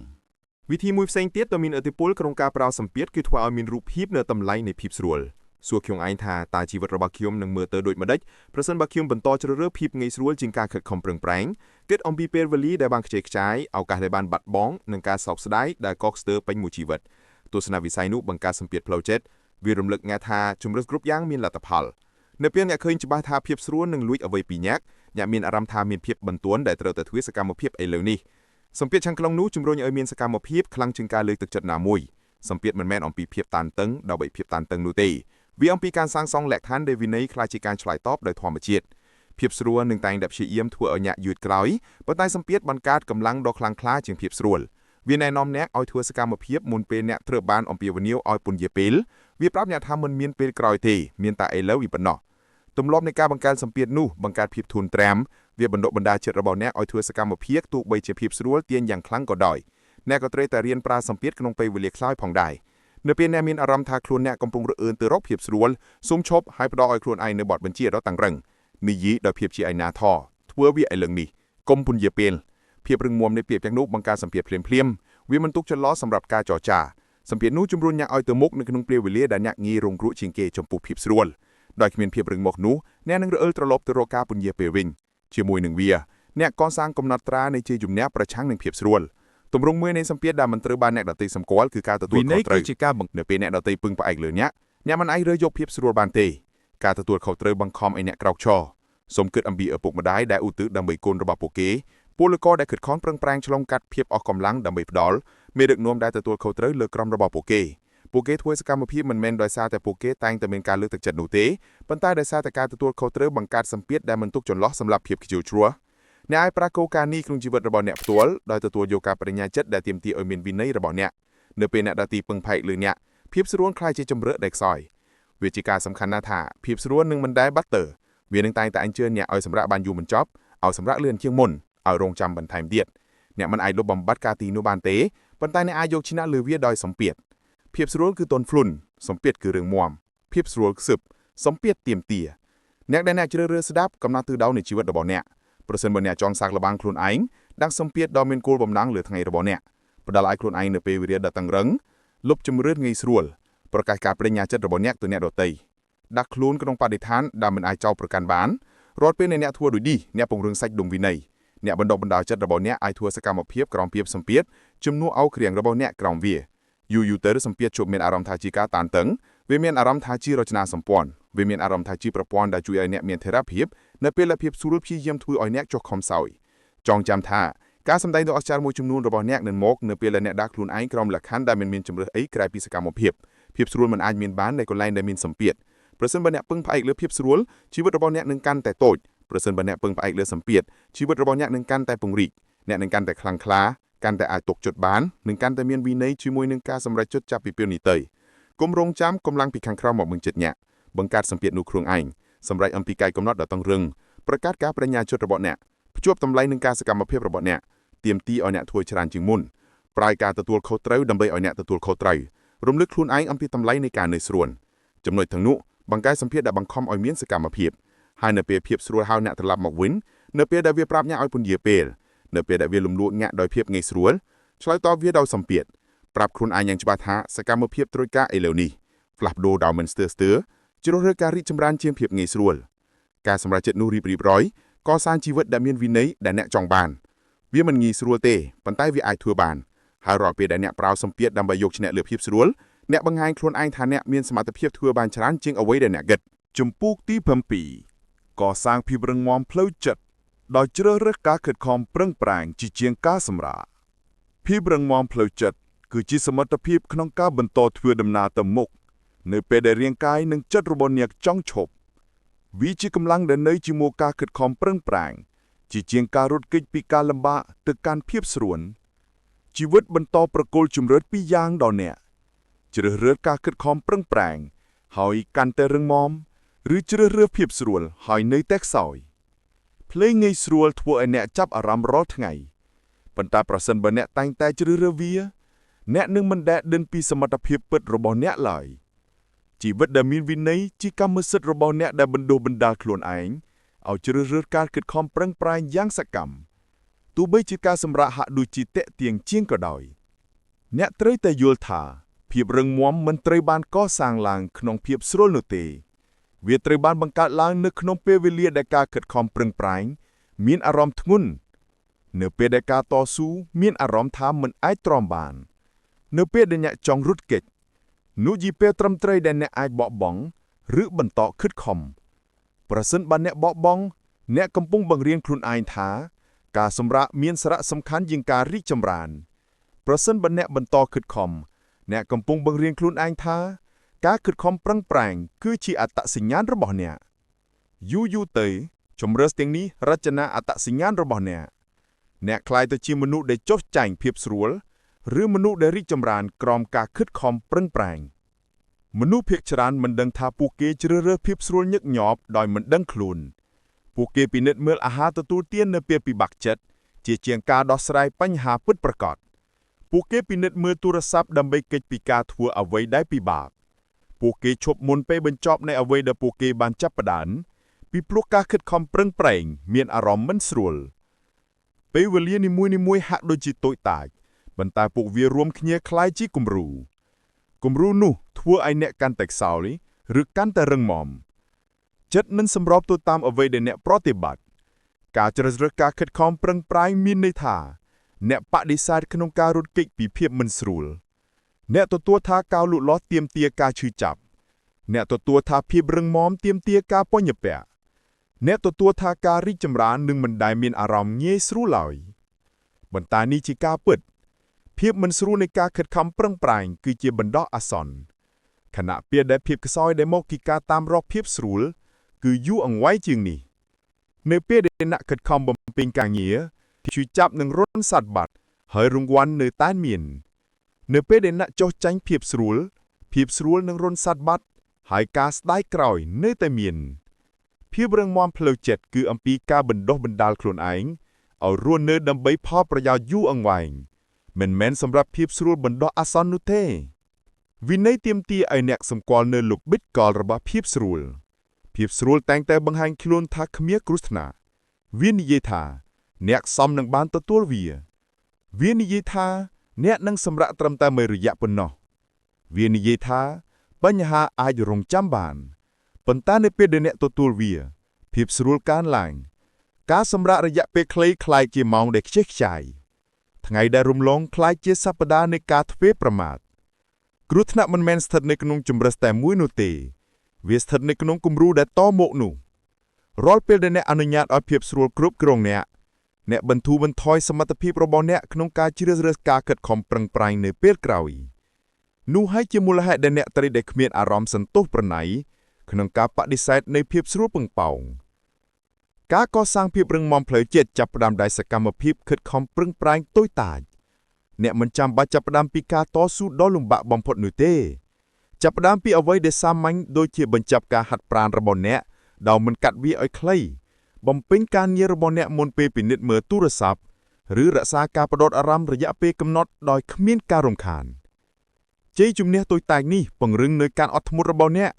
វិធីមួយផ្សេងទៀតដ៏មានឥទ្ធិពលក្នុងការប្រើសម្ពាធគឺធ្វើឲ្យមានរូបភាពនៅតម្លៃនៃភាពស្រួលសួរខ្ញុំឯងថាតើជីវិតរបស់ខ្ញុំនឹងមើលទៅដូចម្ដេចប្រសិនបើខ្ញុំបន្តជ្រើសរើសភាពងាយស្រួលជាងការខិតខំប្រឹងប្រែងគិតអំពីពេលវេលាដែលបានខ្ជិលខ្ចាយឱកាសដែលបានបាត់បង់និងការសោកស្ដាយដែលកកស្ទើរពេញមួយជីវិតទស្សនវិស័យនោះបង្កើតសម្ពាធផ្លូវចិត្តវារំលឹកអ្នកថាជំរឿសគ្រប់យ៉ាងមានលទ្ធផលនៅពេលអ្នកឃើញច្បាស់ថាភាពស្រួលនឹងលួចអ្វីពីអ្នកមានអារម្មណ៍ថាមានភាពបន្ទាន់ដែលត្រូវតែធ្វើសកម្មភាពឥឡូវនេះសម្ពាធខាងក្នុងនោះជំរុញឲ្យមានសកម្មភាពខ្លាំងជាងការលើកទឹកចិត្តណាមួយសម្ពាធមិនមែនអំពីភាពតានតឹងដើម្បីភាពតានតឹងនោះទេវាអំពីការសាងសង់លក្ខខណ្ឌដែលវិន័យខ្លាចជាការឆ្លើយតបដោយធម្មជាតិភាពស្រួលនឹងតែងតែព្យាយាមធ្វើឲ្យអ្នកយឺតក្រោយប៉ុន្តែសម្ពាធបង្កើតកម្លាំងដ៏ខ្លាំងក្លាជាងភាពស្រួលវាណែនាំអ្នកឲ្យធ្វើសកម្មភាពមុនពេលអ្នកត្រូវបានអំពាវនាវឲ្យពន្យាពេលវាប្រាប់អ្នកថាមិនមានពេលក្រោយទេមានតែឥឡូវប៉ុណ្ណោះទម្លាប់នៃការបង្កើនសម្ពាធនោះបង្កើតភាពធូរត្រាំវាបណ្ដុះបណ្ដាលចិត្តរបស់អ្នកឲ្យធ្វើសកម្មភាពទោះបីជាភាពស្រួលទាញយ៉ាងខ្លាំងក៏ដោយអ្នកក៏ត្រូវតែរៀនប្រើសម្ពាធក្នុងពេលវេលាខ្លីផងដែរនៅពេលអ្នកមានអារម្មណ៍ថាខ្លួនអ្នកកំពុងរអឿនទៅរកភាពស្រួលសូមឈប់ហើយផ្ដល់ឲ្យខ្លួនឯងនៅបទបញ្ជាដ៏តឹងរ៉ឹងនិយាយដោយភាពជាឯណាធធ្វើវាឥឡូវនេះកុំពន្យាពេលភាពរឹងមាំនៃពាក្យទាំងនោះបង្កើតសម្ពាធភ្លាមវាមិនទុកចន្លោះសម្រាប់ការចរចាសម្ពាធនោះជំរុញអ្នកឲ្យទៅមុខនៅក្នុងពេលវេលាដែលអ្នកងាយរងគ្រោះជាងគេចំពោះភាពស្រួលដោយគ្មានភាពរឹងមាំនោះអ្នកនឹងរអិលត្រឡប់ទៅរកការពន្យាពេលវិញជាមួយនឹងវាអ្នកកសាងកំណត់ត្រានៃជ័យជំនះប្រឆាំងនឹងភាពស្រួលទម្រង់មួយនៃសម្ពាធដែលមិនត្រូវបានអ្នកដទៃសម្គាល់គឺការទទួលខុសត្រូវគឺជាការនៅពេលអ្នកដទៃពឹងផ្អែកលើអ្នកមិនអាចរើសយកភាពស្រួលបានទេការទទួលខុសត្រូវបង្ខំឲ្យអ្នកក្រោកឈរសូមគិតអំពីឪពុកម្ដាយដែលឧទ្ទិសដើម្បីកូនរបស់ពួកគេពលករដែលខិតខំប្រឹងប្រែងឆ្លងកាត់ភាពអស់កម្លាំងដើម្បីផ្ដល់មេដឹកនាំដែលទទួលខុសត្រូវលើក្រុមរបស់ពួកគេធ្វើសកម្មភាពមិនមែនដោយសារតែពួកគេតែងតែមានការលើកទឹកចិត្តនោះទេប៉ុន្តែដោយសារតែការទទួលខុសត្រូវបង្កើតសម្ពាធដែលមិនទុកចន្លោះសម្រាប់ភាពខ្ជិលច្រោះអ្នកអាចប្រាកដការនេះក្នុងជីវិតរបស់អ្នកផ្ទាល់ដោយទទួលយកការបរិញ្ញាចិត្តដែលទាមទារឲ្យមានវិន័យរបស់អ្នកនៅពេលអ្នកដទៃពឹងផ្អែកលើអ្នកភាពស្រួលคล้ายជាជំរឿដែលខ្សោយវាជាការសំខាន់ណាស់ថាភាពស្រួលនឹងមិនដែលបាត់ទៅវានឹងតែងតែអញ្ជើញអ្នកឲ្យសម្រាប់បានយូរមិនចប់ឲ្យសម្រាប់លឿនជាងមុនឲ្យរងចាំបន្ថែមទៀតអ្នកមិនអាចលុបបំបាត់ការទីនោះបានទេប៉ុន្តែអ្នកអាចយកឈ្នះលើវាដោយសម្ពាធភាពស្រួលគឺទន់ភ្លន់សម្ពាធគឺរឿងមាំភាពស្រួលខ្សឹបសម្ពាធទាមទារអ្នកដែលអ្នកជ្រើសរើសស្ដាប់កំណត់ទិសដៅនៃជីវិតរបស់អ្នកប្រសិនបើអ្នកចង់សាកល្បងខ្លួនឯងដាក់សម្ពាធដ៏មានគោលបំណងលើថ្ងៃរបស់អ្នកផ្ដល់ឲ្យខ្លួនឯងនៅពេលវេលាដ៏តឹងរឹងលុបជំរឿនងាយស្រួលប្រកាសការបរិញ្ញាចិត្តរបស់អ្នកទៅអ្នកដទៃដាក់ខ្លួនក្នុងបរិស្ថានដែលមិនអាចចោទប្រកាន់បានរាល់ពេលអ្នកធ្វើដូចនេះអ្នកពង្រឹងសាច់ដុំវិន័យអ្នកបណ្ដុះបណ្ដាលចិត្តរបស់អ្នកឲ្យធ្វើសកម្មភាពក្រោមភាពសម្ពាធជំនួសឲ្យគ្រាំងរបស់អ្នកក្រោមវា យូរទៅសម្ពាធជួបមានអារម្មណ៍ថាជាការតានតឹងវាមានអារម្មណ៍ថាជារចនាសម្ព័ន្ធវាមានអារម្មណ៍ថាជាប្រព័ន្ធដែលជួយឲ្យអ្នកមានថេរភាពនៅពេលដែលភាពស្រួលព្យាយាមធ្វើឲ្យអ្នកចុះខំសោយចងចាំថាការសម្ដែងដ៏អស្ចារ្យមួយចំនួនរបស់អ្នកនឹងមកនៅពេលដែលអ្នកដាក់ខ្លួនឯងក្រោមលក្ខខណ្ឌដែលមិនមានជំរឿសអីក្រៅពីសកម្មភាពស្រួលមិនអាចមានបាននៅកន្លែងដែលមានសម្ពាធប្រសិនបើអ្នកពឹងផ្អែកលើភាពស្រួលជីវិតរបស់អ្នកនឹងកាន់តែតូចប្រសិនបើអ្នកពឹងផ្អែកលើសម្ពាធជីវិតរបស់អ្នកនឹងកាន់តែពង្រីកអ្នកនឹងកាន់តែខ្លាំងក្លាកាន់តែអាចទុកចិត្តបាននិងកាន់តែមានវិន័យជាមួយនឹងការសម្រេចចិត្តចាប់ពីពេលនេះទៅគុំរងចាំកម្លាំងពីខាងក្រៅមកបង្ចិត្តអ្នកបង្កើតសម្ពាធនោះខ្លួនឯងសម្រេចអំពីកាយកំណត់ដ៏តឹងរឹងប្រកាសការបញ្ញាចិត្តរបស់អ្នកភ្ជាប់តម្លៃនឹងការសកម្មភាពរបស់អ្នកទាមទារឲ្យអ្នកធ្វើច្រើនជាងមុនប្រើការទទួលខុសត្រូវដើម្បីឲ្យអ្នកទទួលខុសត្រូវរំលឹកខ្លួនឯងអំពីតម្លៃនៃការនៅស្រួលចំណុចទាំងនោះបង្កើតសម្ពាធដែលបង្ខំឲ្យមានសកម្មភាពហើយនៅពេលភាពស្រួលហៅអ្នកត្រឡប់មកវិញនៅពេលដែលវាប្រាប់អ្នកឲ្យពន្យាពេលនៅពេលដែលវាលំលួចញាក់ដោយភាពងាយស្រួលឆ្លើយតបវាដោយសម្ពាធប្រាប់ខ្លួនឯងយ៉ាងច្បាស់ថាសកម្មភាពត្រួតការឥឡូវនេះផ្លាស់ប្ដូរដោយមិនស្ទើរជ្រើសរើសការរីកចម្រើនជាងភាពងាយស្រួលការសម្រេចចិត្តនោះរៀបរយកសាងជីវិតដែលមានវិន័យដែលអ្នកចង់បានវាមិនងាយស្រួលទេប៉ុន្តែវាអាចធ្វើបានហើយរាល់ពេលដែលអ្នកប្រើសម្ពាធដើម្បីយកឈ្នះលើភាពស្រួលអ្នកបង្ហាញខ្លួនឯងថាអ្នកមានសមត្ថភាពធ្វើបានច្រើនជាងអ្វីដែលអ្នកគិតជំពូកទី7កសាងភាពរឹងមាំផ្លូវចិត្តដោយជ្រើសរើសការខិតខំប្រឹងប្រែងជាងការសម្រាកភាពរឹងមាំផ្លូវចិត្តគឺជាសមត្ថភាពក្នុងការបន្តធ្វើដំណើរទៅមុខនៅពេលដែលរាងកាយនិងចិត្តរបស់អ្នកចង់ឈប់វាជាកម្លាំងដែលនៅជាមួយការខិតខំប្រឹងប្រែងជាងការរត់គេចពីការលំបាកទៅកាន់ភាពស្រួលជីវិតបន្តប្រគល់ជំរឿនពីរយ៉ាងដល់អ្នកជ្រើសរើសការខិតខំប្រឹងប្រែងហើយកាន់តែរឹងមាំឬជ្រើសរើសភាពស្រួលហើយនៅតែខ្សោយភ្លេងងាយស្រួលធ្វើឲ្យអ្នកចាប់អារម្មណ៍រាល់ថ្ងៃប៉ុន្តែប្រសិនបើអ្នកតែងតែជ្រើសរើសវាអ្នកនឹងមិនដែលដឹងពីសមត្ថភាពពិតរបស់អ្នកឡើយជីវិតដែលមានវិន័យជាកម្មសិទ្ធិរបស់អ្នកដែលបណ្ដុះបណ្ដាលខ្លួនឯងឲ្យជ្រើសរើសការខិតខំប្រឹងប្រែងយ៉ាងសកម្មទោះបីជាការសម្រាកហាក់ដូចជាតាក់ទាញជាងក៏ដោយអ្នកត្រូវតែយល់ថាភាពរឹងមាំមិនត្រូវបានកសាងឡើងក្នុងភាពស្រួលនោះទេវាត្រូវបានបង្កើតឡើងនៅក្នុងពេលវេលាដែលការខិតខំប្រឹងប្រែងមានអារម្មណ៍ធ្ងន់នៅពេលដែលការតស៊ូមានអារម្មណ៍ថាមិនអាចទ្រាំបាននៅពេលដែលអ្នកចង់រត់គេចនោះជាពេលត្រឹមត្រូវដែលអ្នកអាចបោះបង់ឬបន្តខិតខំប្រសិនបើអ្នកបោះបង់អ្នកកំពុងបង្រៀនខ្លួនឯងថាការសម្រាកមានសារៈសំខាន់ជាងការរីកចម្រើនប្រសិនបើអ្នកបន្តខិតខំអ្នកកំពុងបង្រៀនខ្លួនឯងថាការខិតខំប្រឹងប្រែងគឺជាអត្តសញ្ញាណរបស់អ្នកយូរទៅជំរឿសទាំងនេះរចនាអត្តសញ្ញាណរបស់អ្នកក្លាយទៅជាមនុស្សដែលចុះចែងភាពស្រួលឬមនុស្សដែលរីកចម្រើនក្រោមការខិតខំប្រឹងប្រែងមនុស្សភាគច្រើនមិនដឹងថាពួកគេជ្រើសរើសភាពស្រួលញឹកញាប់ដោយមិនដឹងខ្លួនពួកគេពិនិត្យមើលអាហារទទួលទាននៅពេលពិបាកចិត្តជាងការដោះស្រាយបញ្ហាពិតប្រាកដពួកគេពិនិត្យមើលទូរស័ព្ទដើម្បីគេចពីការធ្វើអ្វីដែលពិបាកពួកគេឈប់មុនពេលបញ្ចប់នៃអ្វីដែលពួកគេបានចាប់ផ្ដើមពីព្រោះការខិតខំប្រឹងប្រែងមានអារម្មណ៍មិនស្រួលពេលវេលានីមួយៗហាក់ដូចជាតូចតាចប៉ុន្តែពួកវារួមគ្នាคล้ายជាគំរូនោះធ្វើឲ្យអ្នកកាន់តែខ្សោយឬកាន់តែរឹងមាំចិត្តមិនសម្របទៅតាមអ្វីដែលអ្នកប្រតិបត្តិការជ្រើសរើសការខិតខំប្រឹងប្រែងមានន័យថាអ្នកបដិសេធក្នុងការរត់គេចពីភាពមិនស្រួលអ្នកទទួលថាការលូតលាស់ទាមទារការឈឺចាប់អ្នកទទួលថាភាពរឹងមាំទាមទារការពញ្ញពាក់អ្នកទទួលថាការរីកចម្រើននឹងមិនដែលមានអារម្មណ៍ងាយស្រួលឡើយប៉ុន្តែនេះជាការពិតភាពមិនស្រួលនៃការខិតខំប្រឹងប្រែងគឺជាបណ្ដោះអាសន្នខណៈពេលដែលភាពខ្សោយដែលមកពីការតាមរកភាពស្រួលគឺយូរអង្វែងជាងនេះនៅពេលដែលអ្នកខិតខំបំពេញការងារឈឺចាប់នឹងរុនសាត់បាត់ហើយរង្វាន់នៅតែមាននៅពេលដែលអ្នកចុះចាញ់ភាពស្រួលនឹងរុនសាត់បាត់ហើយការស្ដាយក្រោយនៅតែមានភាពរឹងមាំផ្លូវចិត្តគឺអំពីការបណ្ដុះបណ្ដាលខ្លួនឯងឲ្យរស់នៅដើម្បីផលប្រយោជន៍យូរអង្វែងមិនមែនសម្រាប់ភាពស្រួលបណ្ដោះអាសន្ននោះទេវិន័យទាមទារឲ្យអ្នកសម្គាល់នៅលោកប៊ិតកលរបស់ភាពស្រួលតែងតែបង្ហាញខ្លួនថាគ្មានគ្រោះថ្នាក់វានិយាយថាអ្នកសមនឹងបានទទួលវានិយាយថាអ្នកនឹងសម្រាកត្រឹមតែមួយរយៈប៉ុណ្ណោះវានិយាយថាបញ្ហាអាចរងចាំបានប៉ុន្តែនៅពេលដែលអ្នកទទួលវាភាពស្រួលកើនឡើងការសម្រាករយៈពេលខ្លីคล้ายជាម៉ោងដែលខ្ជិះខ្ជាយថ្ងៃដែលរំលងคล้ายជាសប្តាហ៍នៃការធ្វេសប្រមាថ គ្រោះថ្នាក់មិនមែនស្ថិតនៅក្នុងជំរឹះតែមួយនោះទេវាស្ថិតនៅក្នុងគំរូដែលតមកនោះរាល់ពេលដែលអ្នកអនុញ្ញាតឲ្យភាពស្រួលគ្រប់គ្រងអ្នកបន្ធូរបន្ថយសមត្ថភាពរបស់អ្នកក្នុងការជ្រើសរើសការខិតខំប្រឹងប្រែងនៅពេលក្រោយនោះហើយជាមូលហេតុដែលអ្នកត្រូវតែគ្មានអារម្មណ៍សន្ទុះប្រណីក្នុងការបដិសេធនៃភាពស្រួលពឹងប៉ោងការកសាងភាពរឹងមាំផ្លូវចិត្តចាប់ផ្ដើមដោយសកម្មភាពខិតខំប្រឹងប្រែងតូចតាចអ្នកមិនចាំបាច់ចាប់ផ្ដើមពីការតស៊ូដ៏លំបាកបំផុតនោះទេចាប់ផ្ដើមពីអ្វីដែលសាមញ្ញដូចជាបញ្ចប់ការហាត់ប្រាណរបស់អ្នកដោយមិនកាត់វាឲ្យខ្លីបំពេញការងាររបស់អ្នកមុនពេលពិនិត្យមើលទូរស័ព្ទឬរក្សាការផ្ដោតអារម្មណ៍រយៈពេលកំណត់ដោយគ្មានការរំខានជ័យជំនះតូចតាចនេះពង្រឹងនូវការអត់ធ្មត់របស់អ្នក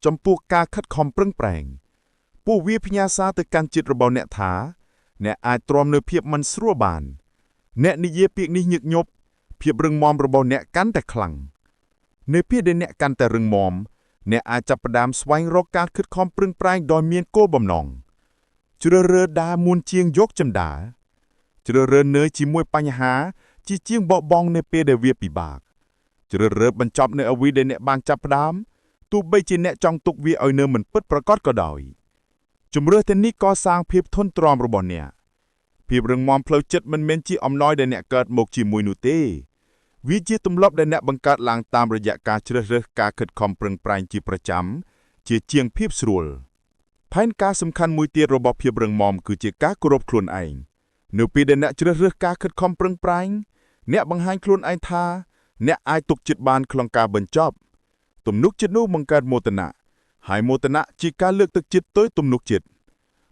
ចំពោះការខិតខំប្រឹងប្រែងពួកវាផ្ញើសារទៅកាន់ចិត្តរបស់អ្នកថាអ្នកអាចទ្រាំនៅភាពមិនស្រួលបានអ្នកនិយាយពាក្យនេះញឹកញាប់ភាពរឹងមាំរបស់អ្នកកាន់តែខ្លាំងនៅពេលដែលអ្នកកាន់តែរឹងមាំអ្នកអាចចាប់ផ្ដើមស្វែងរកការខិតខំប្រឹងប្រែងដោយមានគោលបំណងជ្រើសរើសដើរមុនជាងយកចំដាជ្រើសរើសនៅជាមួយបញ្ហាជាងបបង់នៅពេលដែលវាពិបាកជ្រើសរើសបញ្ចប់នៅអ្វីដែលអ្នកបានចាប់ផ្ដើមទោះបីជាអ្នកចង់ទុកវាឲ្យនៅមិនពិតប្រាកដក៏ដោយជំរឿសទាំងនេះកសាងភាពធន់ទ្រាំរបស់អ្នកភាពរឹងមាំផ្លូវចិត្តមិនមែនជាអំណោយដែលអ្នកកើតមកជាមួយនោះទេវាជាទម្លាប់ដែលអ្នកបង្កើតឡើងតាមរយៈការជ្រើសរើសការខិតខំប្រឹងប្រែងជាប្រចាំជាងភាពស្រួលផែនការសំខាន់មួយទៀតរបស់ភាពរឹងមាំគឺជាការគោរពខ្លួនឯងនៅពេលដែលអ្នកជ្រើសរើសការខិតខំប្រឹងប្រែងអ្នកបង្ហាញខ្លួនឯងថាអ្នកអាចទុកចិត្តបានក្នុងការបញ្ចប់ទំនុកចិត្តនោះបង្កើតមោទនៈហើយមោទនៈជាការលើកទឹកចិត្តទៅទំនុកចិត្ត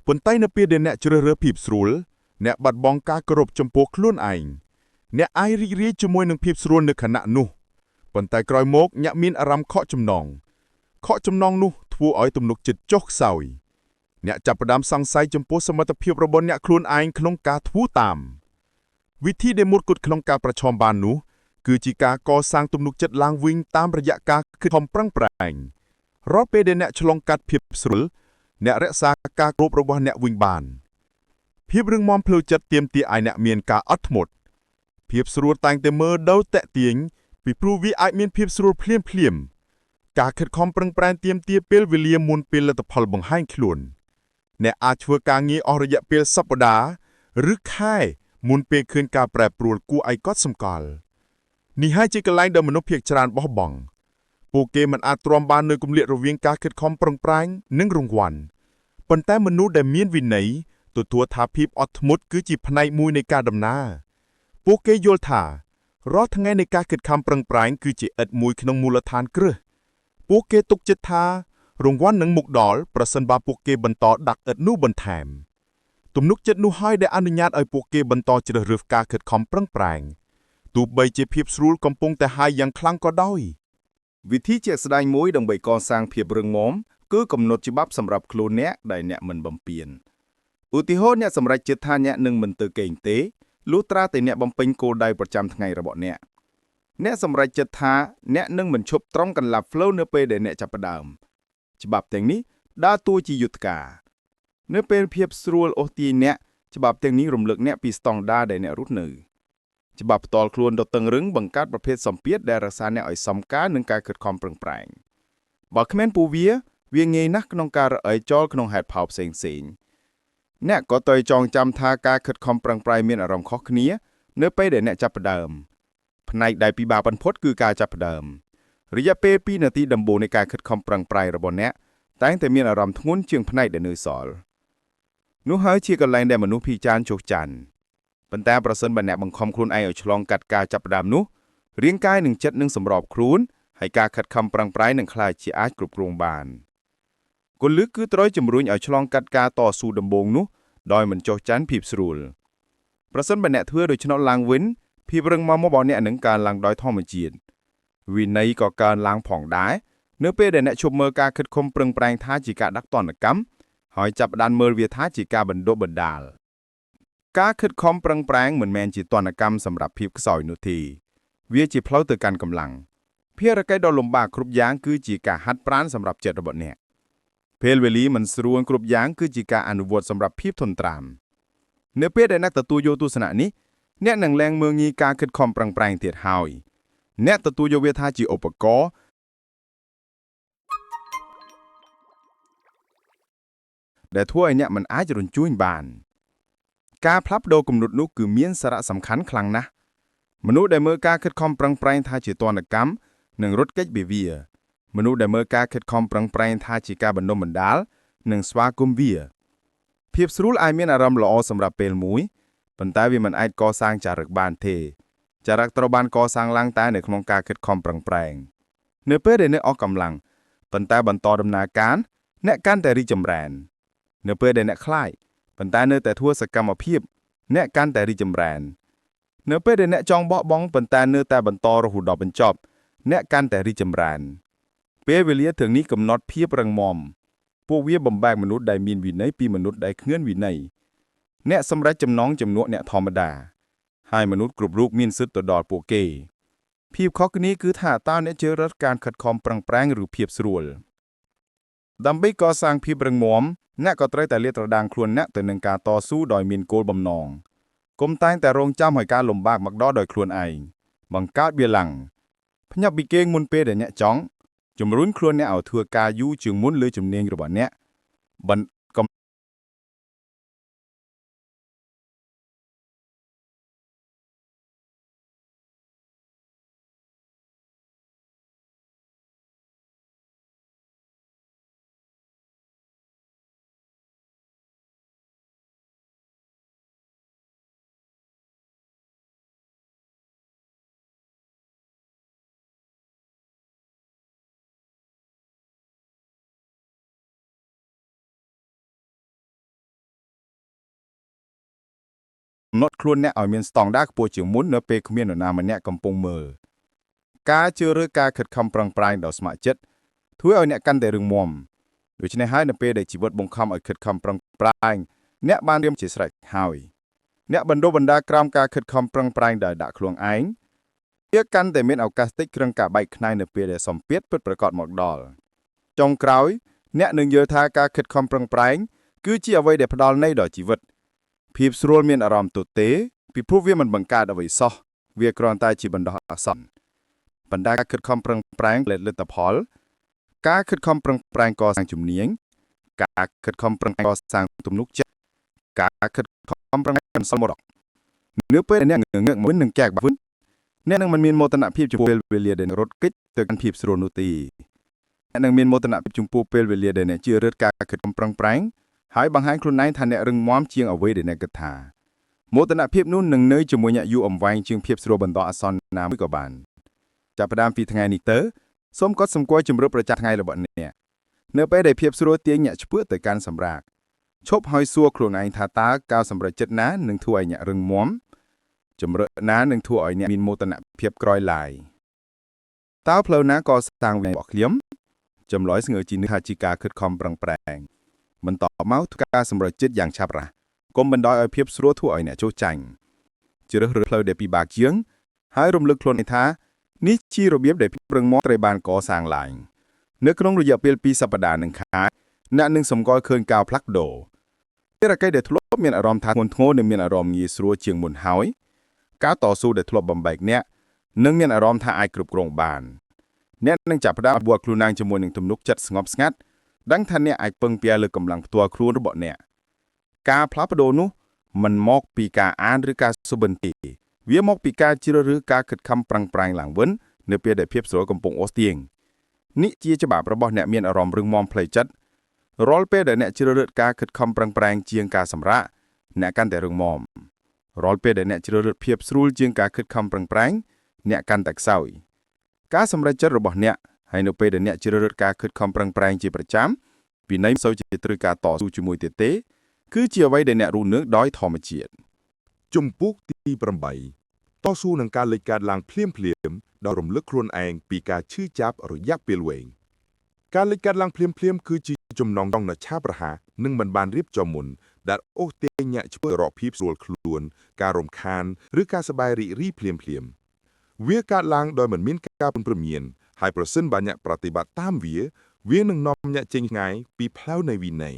ប៉ុន្តែនៅពេលដែលអ្នកជ្រើសរើសភាពស្រួលអ្នកបាត់បង់ការគោរពចំពោះខ្លួនឯងអ្នកអាចរីករាយជាមួយនឹងភាពស្រួលនៅខណៈនោះប៉ុន្តែក្រោយមកអ្នកមានអារម្មណ៍ខកចំណងនោះធ្វើឲ្យទំនុកចិត្តចុះខ្សោយអ្នកចាប់ផ្ដើមសង្ស័យចំពោះសមត្ថភាពរបស់អ្នកខ្លួនឯងក្នុងការធ្វើតាមវិធីដែលមុតគត់ក្នុងការប្រឈមបាននោះគឺជាការកសាងទំនុកចិត្តឡើងវិញតាមរយៈការខិតខំប្រឹងប្រែងរាល់ពេលដែលអ្នកឆ្លងកាត់ភាពស្រួលអ្នករក្សាការគោរពរបស់អ្នកវិញបានភាពរឹងមាំផ្លូវចិត្តទាមទារឲ្យអ្នកមានការអត់ធ្មត់ភាពស្រួលតែងតែមើលទៅតាក់ទាញពីព្រោះវាអាចមានភាពស្រួលភ្លាមការខិតខំប្រឹងប្រែងទាមទារពេលវេលាមុនពេលលទ្ធផលបង្ហាញខ្លួនអ្នកអាចធ្វើការងារអស់រយៈពេលសប្តាហ៍ឬខែមុនពេលឃើញការប្រែប្រួលគួរឲ្យកត់សម្គាល់នេះហើយជាកន្លែងដែលមនុស្សភាគច្រើនបោះបង់ពួកគេមិនអាចទ្រាំបាននៅគម្លាតរវាងការខិតខំប្រឹងប្រែងនិងរង្វាន់ប៉ុន្តែមនុស្សដែលមានវិន័យទទួលថាភាពអត់ធ្មត់គឺជាផ្នែកមួយនៃការដំណើរពួកគេយល់ថារាល់ថ្ងៃនៃការខិតខំប្រឹងប្រែងគឺជាឥដ្ឋមួយក្នុងមូលដ្ឋានគ្រឹះពួកគេទុកចិត្តថារង្វាន់នឹងមកដល់ប្រសិនបើពួកគេបន្តដាក់ឥដ្ឋនោះបន្ថែមទំនុកចិត្តនោះហើយដែលអនុញ្ញាតឲ្យពួកគេបន្តជ្រើសរើសការខិតខំប្រឹងប្រែងទោះបីជាភាពស្រួលកំពុងតែហាយយ៉ាងខ្លាំងក៏ដោយវិធីជាក់ស្ដែងមួយដើម្បីកសាងភាពរឹងមាំគឺកំណត់ច្បាប់សម្រាប់ខ្លួនអ្នកដែលអ្នកមិនបំពានឧទាហរណ៍អ្នកសម្រេចចិត្តថាអ្នកនឹងមិនទៅគេងទេលុះត្រាតែអ្នកបំពេញគោលដៅប្រចាំថ្ងៃរបស់អ្នកសម្រេចចិត្តថាអ្នកនឹងមិនឈប់ត្រង់កន្លះ flow នៅពេលដែលអ្នកចាប់ផ្ដើមច្បាប់ទាំងនេះដើរតួជាយុទ្ធការនៅពេលភាពស្រួលអូសទាញអ្នកច្បាប់ទាំងនេះរំលឹកអ្នកពីស្តង់ដារដែលអ្នករស់នៅច្បាប់ផ្ទាល់ខ្លួនដ៏តឹងរឹងបង្កើតប្រភេទសម្ពាធដែលរក្សាអ្នកឲ្យសមការនឹងការខិតខំប្រឹងប្រែងបើគ្មានពួកវាងាយណាស់ក្នុងការរអិលចោលក្នុងហេតុផលផ្សេងអ្នកក៏ត្រូវចងចាំថាការខិតខំប្រឹងប្រែងមានអារម្មណ៍ខុសគ្នានៅពេលដែលអ្នកចាប់ផ្ដើមផ្នែកដែលពិបាកបំផុតគឺការចាប់ផ្ដើមរយៈពេល2នាទីដំបូងនៃការខិតខំប្រឹងប្រែងរបស់អ្នកតែងតែមានអារម្មណ៍ធ្ងន់ជាងផ្នែកដែលនៅសល់នោះហើយជាកន្លែងដែលមនុស្សភាគច្រើនចុះចាញ់ប៉ុន្តែប្រសិនបើអ្នកបង្ខំខ្លួនឯងឲ្យឆ្លងកាត់ការចាប់ផ្ដើមនោះរាងកាយនិងចិត្តនឹងសម្របខ្លួនហើយការខិតខំប្រឹងប្រែងនឹងក្លាយជាអាចគ្រប់គ្រងបានគន្លឹះគឺត្រូវជំរុញឲ្យឆ្លងកាត់ការតស៊ូដំបូងនោះដោយមិនចុះចាញ់ភាពស្រួលប្រសិនបើអ្នកធ្វើដូច្នោះឡើងវិញភាពរឹងមាំរបស់អ្នកនឹងកើនឡើងដោយធម្មជាតិវិន័យក៏កើនឡើងផងដែរនៅពេលដែលអ្នកឈប់មើលការខិតខំប្រឹងប្រែងថាជាការដាក់ទណ្ឌកម្មហើយចាប់ផ្ដើមមើលវាថាជាការបណ្ដុះបណ្ដាលការខិតខំប្រឹងប្រែងមិនមែនជាទណ្ឌកម្មសម្រាប់ភាពខ្សោយនោះទេវាជាផ្លូវទៅកាន់កម្លាំងភារកិច្ចដ៏លំបាកគ្រប់យ៉ាងគឺជាការហាត់ប្រាណសម្រាប់ចិត្តរបស់អ្នកពេលវេលាមិនស្រួលគ្រប់យ៉ាងគឺជាការអនុវត្តសម្រាប់ភាពធន់ត្រាំនៅពេលដែលអ្នកទទួលយកទស្សនៈនេះអ្នកនឹងលែងមើលងាយការខិតខំប្រឹងប្រែងទៀតហើយ អ្នកទទួលយកវាថាជាឧបករណ៍ដែលធ្វើឲ្យអ្នកមិនអាចរញ្ជួយបានការផ្លាស់ប្ដូរគំនិតនោះគឺមានសារៈសំខាន់ខ្លាំងណាស់មនុស្សដែលមើលការខិតខំប្រឹងប្រែងថាជាទណ្ឌកម្មនិងរត់គេចពីវាមនុស្សដែលមើលការខិតខំប្រឹងប្រែងថាជាការបណ្ដុំបណ្ដាលនិងស្វាគមន៍វាភាពស្រួលអាចមានអារម្មណ៍ល្អសម្រាប់ពេលមួយប៉ុន្តែវាមិនអាចកសាងចរិតបានទេចរិតត្រូវបានកសាងឡើងតែនៅក្នុងការខិតខំប្រឹងប្រែងនៅពេលដែលអ្នកអស់កម្លាំងប៉ុន្តែបន្តដំណើរការអ្នកកាន់តែរីកចម្រើននៅពេលដែលអ្នកខ្លាចប៉ុន្តែនៅតែធ្វើសកម្មភាពអ្នកកាន់តែរីកចម្រើននៅពេលដែលអ្នកចង់បោះបង់ប៉ុន្តែនៅតែបន្តរហូតដល់បញ្ចប់អ្នកកាន់តែរីកចម្រើនពេលវេលាទាំងនេះកំណត់ភាពរឹងមាំពួកវាបំបែកមនុស្សដែលមានវិន័យពីមនុស្សដែលគ្មានវិន័យអ្នកសម្រេចចំណងជំនួសអ្នកធម្មតាហើយមនុស្សគ្រប់រូបមានសិទ្ធិទៅដល់ពួកគេភាពខុសគ្នាគឺថាតើអ្នកជ្រើសរើសការខិតខំប្រឹងប្រែងឬភាពស្រួលដើម្បីកសាងភាពរឹងមាំអ្នកក៏ត្រូវតែលាតត្រដាងខ្លួនអ្នកទៅនឹងការតស៊ូដោយមានគោលបំណងកុំតែងតែរងចាំឲ្យការលំបាកមកដល់ដោយខ្លួនឯងបង្កើតវាឡើងភ្ញាក់ពីគេងមុនពេលដែលអ្នកចង់ជំរុញខ្លួនអ្នកឲ្យធ្វើការយូរជាងមុនលើជំនាញរបស់អ្នកកំណត់ខ្លួនអ្នកឲ្យមានស្តង់ដារខ្ពស់ជាងមុននៅពេលគ្មាននរណាម្នាក់កំពុងមើលការជឿរើសការខិតខំប្រឹងប្រែងដោយស្ម័គ្រចិត្តធ្វើឲ្យអ្នកកាន់តែរឹងមាំដូច្នេះហើយនៅពេលដែលជីវិតបង្ខំឲ្យខិតខំប្រឹងប្រែងអ្នកបានរៀមជាស្រេចហើយអ្នកបណ្ដុះបណ្ដាលក្រោមការខិតខំប្រឹងប្រែងដោយដាក់ខ្លួនឯងវាកាន់តែមានឱកាសតិចក្នុងការបែកខ្ញែកនៅពេលដែលសម្ពាធពិតប្រាកដមកដល់ចុងក្រោយអ្នកនឹងយល់ថាការខិតខំប្រឹងប្រែងគឺជាអ្វីដែលផ្ដល់ន័យដល់ជីវិតភាពស្រួលមានអារម្មណ៍ទទេពីព្រោះវាមិនបង្កើតអ្វីសោះវាគ្រាន់តែជាបណ្ដោះអាសន្នបណ្ដាការខិតខំប្រឹងប្រែងផលិតផលការខិតខំប្រឹងប្រែងកសាងជំនាញការខិតខំប្រឹងកសាងទំនុកចិត្តការខិតខំប្រឹងបន្សល់មរតកនៅពេលអ្នកងើកមកនឹងចាក់វិញអ្នកនឹងមិនមានមោទនភាពចំពោះពេលវេលាដែលរត់គេចទៅកាន់ភាពស្រួលនោះទេអ្នកនឹងមានមោទនភាពចំពោះពេលវេលាដែលអ្នកជឿរើសការខិតខំប្រឹងប្រែងហើយបង្ហាញខ្លួនឯងថាអ្នករឹងមាំជាងអ្វីដែលអ្នកគិតថាមោទនភាពនោះនឹងនៅជាមួយអ្នកយូរអង្វែងជាងភាពស្រួលបន្តអាសន្នណាមួយក៏បានចាប់ផ្ដើមពីថ្ងៃនេះទៅសូមកត់សម្គាល់ជំរឿនប្រចាំថ្ងៃរបស់អ្នកនៅពេលដែលភាពស្រួលទាញអ្នកឆ្ពើទៅកាន់សម្រាកឈប់ហើយសួរខ្លួនឯងថាតើការសម្រេចចិត្តណានឹងធ្វើឲ្យអ្នករឹងមាំជំរឿនណានឹងធ្វើឲ្យអ្នកមានមោទនភាពក្រោយឡាយតើផ្លូវណាក៏សាងវិញរបស់ខ្ញុំចម្លើយស្ងើជីនេះថាជាការខិតខំប្រឹងប្រែងបន្តមកធ្វើការសម្រេចចិត្តយ៉ាងឆាប់រហ័សកុំបណ្ដោយឲ្យភាពស្រួលធ្វើឲ្យអ្នកចុះចាញ់ជ្រើសរើសផ្លូវដែលពិបាកជាងហើយរំលឹកខ្លួនឯងថានេះជារបៀបដែលប្រឹងមាំត្រូវបានកសាងឡើងនៅក្នុងរយៈពេល2សប្តាហ៍នឹងខែអ្នកនឹងសម្គាល់ឃើញការផ្លាស់ប្ដូរពេលរកដែលធ្លាប់មានអារម្មណ៍ថាធ្ងន់ធ្ងរនិងមានអារម្មណ៍ងាយស្រួលជាងមុនហើយការតស៊ូដែលធ្លាប់បំបែកអ្នកនឹងមានអារម្មណ៍ថាអាចគ្រប់គ្រងបានអ្នកនឹងចាប់ផ្ដើមអភិវឌ្ឍខ្លួនឯងជាមួយនឹងទំនុកចិត្តស្ងប់ស្ងាត់ដឹងថាអ្នកអាចពឹងពាក់លើកម្លាំងផ្ទាល់ខ្លួនរបស់អ្នកការផ្លាស់ប្ដូរនោះមិនមកពីការអានឬការសុបិនទេវាមកពីការជ្រើសរើសការខិតខំប្រឹងប្រែងឡើងវិញនៅពេលដែលភាពស្រួលកំពុងអូសទាញនេះជាច្បាប់របស់អ្នកមានអារម្មណ៍រឹងមាំផ្លូវចិត្តរាល់ពេលដែលអ្នកជ្រើសរើសការខិតខំប្រឹងប្រែងជាងការសម្រាកអ្នកកាន់តែរឹងមាំរាល់ពេលដែលអ្នកជ្រើសរើសភាពស្រួលជាងការខិតខំប្រឹងប្រែងអ្នកកាន់តែខ្សោយការសម្រេចចិត្តរបស់អ្នកហើយនៅពេលដែលអ្នកជ្រើសរើសការខិតខំប្រឹងប្រែងជាប្រចាំវិន័យមិនសូវជាត្រូវការតស៊ូជាមួយទេគឺជាអ្វីដែលអ្នករស់នៅដោយធម្មជាតិជំពូកទី8តស៊ូនឹងការលេចកើតឡើងភ្លាមដោយរំលឹកខ្លួនឯងពីការឈឺចាប់រយៈពេលវែងការលេចកើតឡើងភ្លាមគឺជាចំណងចង់នៅឆាប់រហ័សនិងមិនបានរៀបចំមុនដែលអូសទាញអ្នកឆ្ពើរកភាពស្រួលខ្លួនការរំខានឬការសប្បាយរីករាយភ្លាមវាកើតឡើងដោយមិនមានការពន្ព្រមានហើយប្រសិនបើអ្នកប្រតិបត្តិតាមវានឹងនាំអ្នកចេញឆ្ងាយពីផ្លូវនៃវិន័យ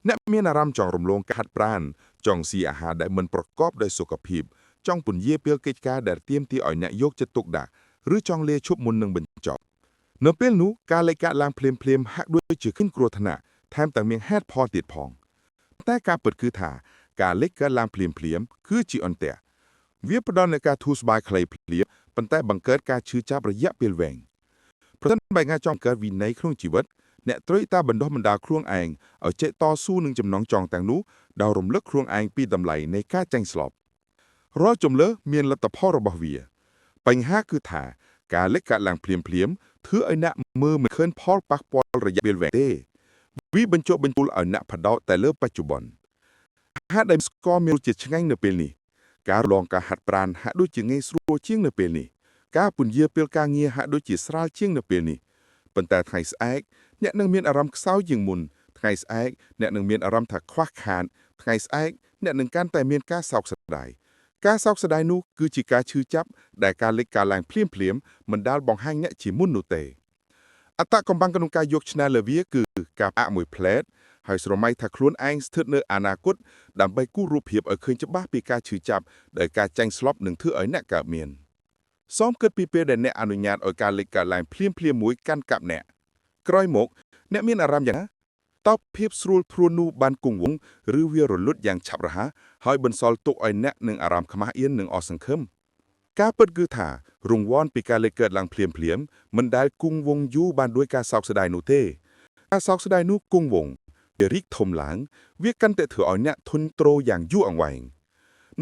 អ្នកមានអារម្មណ៍ចង់រំលងការហាត់ប្រាណចង់ស៊ីអាហារដែលមិនប្រកបដោយសុខភាពចង់ពន្យាពេលកិច្ចការដែលទាមទារឲ្យអ្នកយកចិត្តទុកដាក់ ឬចង់លាឈប់មុននឹងបញ្ចប់នៅពេលនោះការលេខកាត់ឡើងភ្លាមៗហាក់ដូចជាขึ้นគ្រោះថ្នាក់ថែមទាំងមានហេតុផលទៀតផងតែការពិតគឺថាការលេខកាត់ឡើងភ្លាមៗគឺជាអន្ទះវាផ្ដល់នូវការធូរស្បើយខ្លីភ្លាមប៉ុន្តែបង្កើតការឈឺចាប់រយៈពេលវែងប្រសិនបើអ្នកចង់កើតវិន័យក្នុងជីវិតអ្នកត្រូវតែបណ្ដុះបណ្ដាលខ្លួនឯងឲ្យចេះតស៊ូនឹងចំណងចង់ទាំងនោះដោយរំលឹកខ្លួនឯងពីតម្លៃនៃការចាញ់ស្លាប់រាល់ជំលើសមានលទ្ធផលរបស់វាបញ្ហាគឺថាការលេខកាត់ឡើងភ្លាមៗធ្វើឲ្យអ្នកមើលមិនឃើញផលប៉ះពាល់រយៈពេលវែងទេវាបញ្ចុះបញ្ចូលឲ្យអ្នកផ្ដោតតែលើបច្ចុប្បន្នហាក់ដែលស្ករមានរសជាតិឆ្ងាញ់នៅពេលនេះការរលងការហាត់ប្រាណហាក់ដូចជាងាយស្រួលជាងនៅពេលនេះការពន្យាពេលការងារហាក់ដូចជាស្រាលជាងនៅពេលនេះប៉ុន្តែថ្ងៃស្អែកអ្នកនឹងមានអារម្មណ៍ខ្សោយជាងមុនថ្ងៃស្អែកអ្នកនឹងមានអារម្មណ៍ថាខ្វះខាតថ្ងៃស្អែកអ្នកនឹងកាន់តែមានការសោកស្ដាយការសោកស្ដាយនោះគឺជាការឈឺចាប់ដែលការលេខការឡើងភ្លាមៗមិនដាល់បង្ហាញអ្នកជាមុននោះទេអត្តកំបាំងក្នុងការយកឈ្នះលើវាគឺការផ្អាកមួយផ្លែតហើយស្រមៃថាខ្លួនឯងស្ថិតនៅអនាគតដើម្បីគូសរូបភាពឲ្យឃើញច្បាស់ពីការឈឺចាប់ដែលការចាញ់ស្លាប់នឹងធ្វើឲ្យអ្នកកើតមានសូមគិតពីពេលដែលអ្នកអនុញ្ញាតឲ្យការលេខការឡើងភ្លាមៗមួយកាន់កាប់អ្នកក្រោយមកអ្នកមានអារម្មណ៍យ៉ាងណាតើភាពស្រួលព្រួននោះបានគង់វង្សឬវារលត់យ៉ាងឆាប់រហ័សហើយបន្សល់ទុកឲ្យអ្នកនឹងអារម្មណ៍ខ្មាស់អៀននិងអស់សង្ឃឹមការពិតគឺថារង្វាន់ពីការលេខកើតឡើងភ្លាមៗមិនដែលគង់វង្សយូរបានដោយការសោកស្ដាយនោះទេការសោកស្ដាយនោះគង់វង្សវារីកធំឡើងវាកាន់តែធ្វើឲ្យអ្នកធន់ទ្រយ៉ាងយូរអង្វែង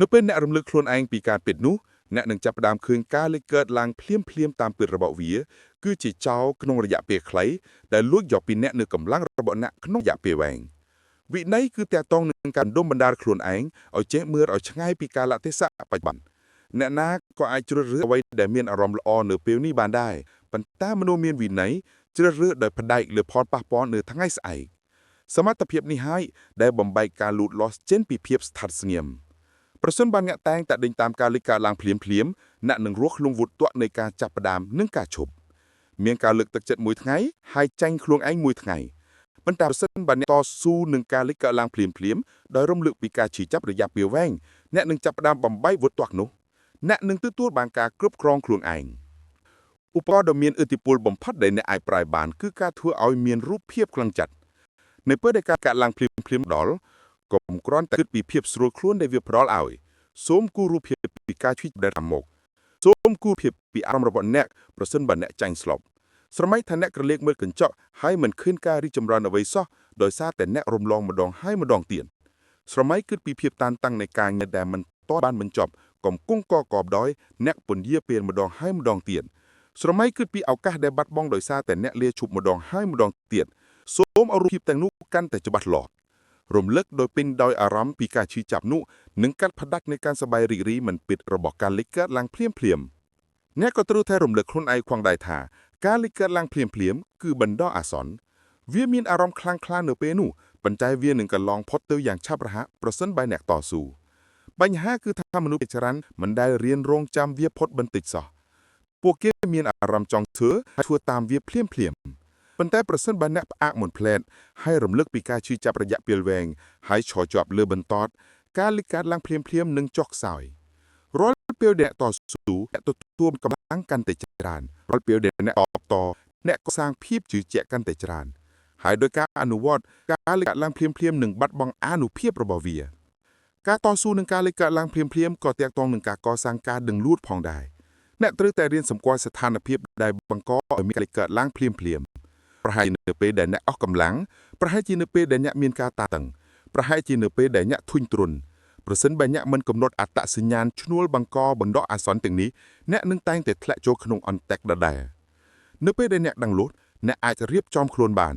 នៅពេលអ្នករំលឹកខ្លួនឯងពីការពិតនោះអ្នកនឹងចាប់ផ្ដើមឃើញការលេខកើតឡើងភ្លាមៗតាមពិតរបស់វាគឺជាចោលក្នុងរយៈពេលខ្លីដែលលួចយកពីអ្នកនៅកម្លាំងរបស់អ្នកក្នុងរយៈពេលវែងវិន័យគឺតាក់ទងនឹងការដុំបណ្ដាលខ្លួនឯងឲ្យចេះមើលឲ្យឆ្ងាយពីកាលៈទេសៈបច្ចុប្បន្នអ្នកណាក៏អាចជ្រើសរើសអ្វីដែលមានអារម្មណ៍ល្អនៅពេលនេះបានដែរប៉ុន្តែមនុស្សមានវិន័យជ្រើសរើសដោយផ្ដាច់លើផលប៉ះពាល់នៅថ្ងៃស្អែកសមត្ថភាពនេះហើយដែលបំបែកការលូតលាស់ចេញពីភាពស្ថិតស្ងៀមប្រសិនបើអ្នកតែងតែដេញតាមការលេខការឡើងភ្លាមអ្នកនឹងរស់ក្នុងវុទ្ធៈនៃការចាប់ផ្ដើមនិងការឈប់មានការលើកទឹកចិត្តមួយថ្ងៃហើយចាញ់ខ្លួនឯងមួយថ្ងៃប៉ុន្តែប្រសិនបើអ្នកតស៊ូនឹងការលេខកើតឡើងភ្លាមដោយរំលឹកពីការឈឺចាប់រយៈពេលវែងអ្នកនឹងចាប់ផ្ដើមបំបែកវុទ្ធៈនោះអ្នកនឹងទទួលបានការគ្រប់គ្រងខ្លួនឯងឧបករណ៍ដ៏មានឥទ្ធិពលបំផុតដែលអ្នកអាចប្រើបានគឺការធ្វើឲ្យមានរូបភាពខ្លាំងចិត្តនៅពេលដែលការកាត់ឡើងភ្លាមដល់កុំគ្រាន់តែគិតពីភាពស្រួលខ្លួនដែលវាផ្ដល់ឲ្យសូមគូររូបភាពពីការឈឺដែលតាមមកសូមគូរភាពពីអារម្មណ៍របស់អ្នកប្រសិនបើអ្នកចាញ់ស្លប់ស្រមៃថាអ្នកក្រឡេកមើលកញ្ចក់ហើយមិនឃើញការរីកចម្រើនអ្វីសោះដោយសារតែអ្នករំលងម្ដងហើយម្ដងទៀតស្រមៃគិតពីភាពតានតឹងនៃការងារដែលមិនទាន់បានបញ្ចប់កុំគង់កកបដោយអ្នកពន្យាពេលម្ដងហើយម្ដងទៀតស្រមៃគិតពីឱកាសដែលបាត់បង់ដោយសារតែអ្នកលាឈប់ម្ដងហើយម្ដងទៀតសូមឲ្យរូបភាពទាំងនោះកាន់តែច្បាស់លាស់រំលឹកដោយពេញដោយអារម្មណ៍ពីការឈឺចាប់នោះនិងកាត់ផ្ដាច់នៃការសប្បាយរីករាយមិនពិតរបស់ការលេខកើតឡើងភ្លាមអ្នកក៏ត្រូវតែរំលឹកខ្លួនឯងផងដែរថាការលេខកើតឡើងភ្លាមគឺបណ្ដោះអាសន្នវាមានអារម្មណ៍ខ្លាំងក្លានៅពេលនោះប៉ុន្តែវានឹងកន្លងផុតទៅយ៉ាងឆាប់រហ័សប្រសិនបើអ្នកតស៊ូបញ្ហាគឺថាមនុស្សជាច្រើនមិនដែលរៀនរងចាំវាផុតបន្តិចសោះពួកគេមានអារម្មណ៍ចង់ធ្វើតាមវាភ្លាមប៉ុន្តែប្រសិនបើអ្នកផ្អាកមុនផ្លែតហើយរំលឹកពីការឈឺចាប់រយៈពេលវែងហើយឈរជាប់លើបន្តការលេខកើតឡើងភ្លាមនឹងចុះខ្សោយរាល់ពេលដែលអ្នកតស៊ូអ្នកទទួលកម្លាំងកាន់តែច្រើនរាល់ពេលដែលអ្នកតអ្នកកសាងភាពជឿជាក់កាន់តែច្រើនហើយដោយការអនុវត្តការលេខកើតឡើងភ្លាមនឹងបាត់បង់អានុភាពរបស់វាការតស៊ូនឹងការលេខកើតឡើងភ្លាមក៏ទាក់ទងនឹងការកសាងការដឹងលួចផងដែរអ្នកត្រូវតែរៀនសម្គាល់ស្ថានភាពដែលបង្កឲ្យមានការលេខកើតឡើងភ្លាមប្រហែលជានៅពេលដែលអ្នកអស់កម្លាំងប្រហែលជានៅពេលដែលអ្នកមានការតានតឹងប្រហែលជានៅពេលដែលអ្នកធុញទ្រាន់ប្រសិនបើអ្នកមិនកំណត់អត្តសញ្ញាណឈ្នួលបង្កបណ្ដោះអាសន្នទាំងនេះអ្នកនឹងតែងតែធ្លាក់ចូលក្នុងអន្ទាក់ដដែលនៅពេលដែលអ្នកដឹងលួចអ្នកអាចរៀបចំខ្លួនបាន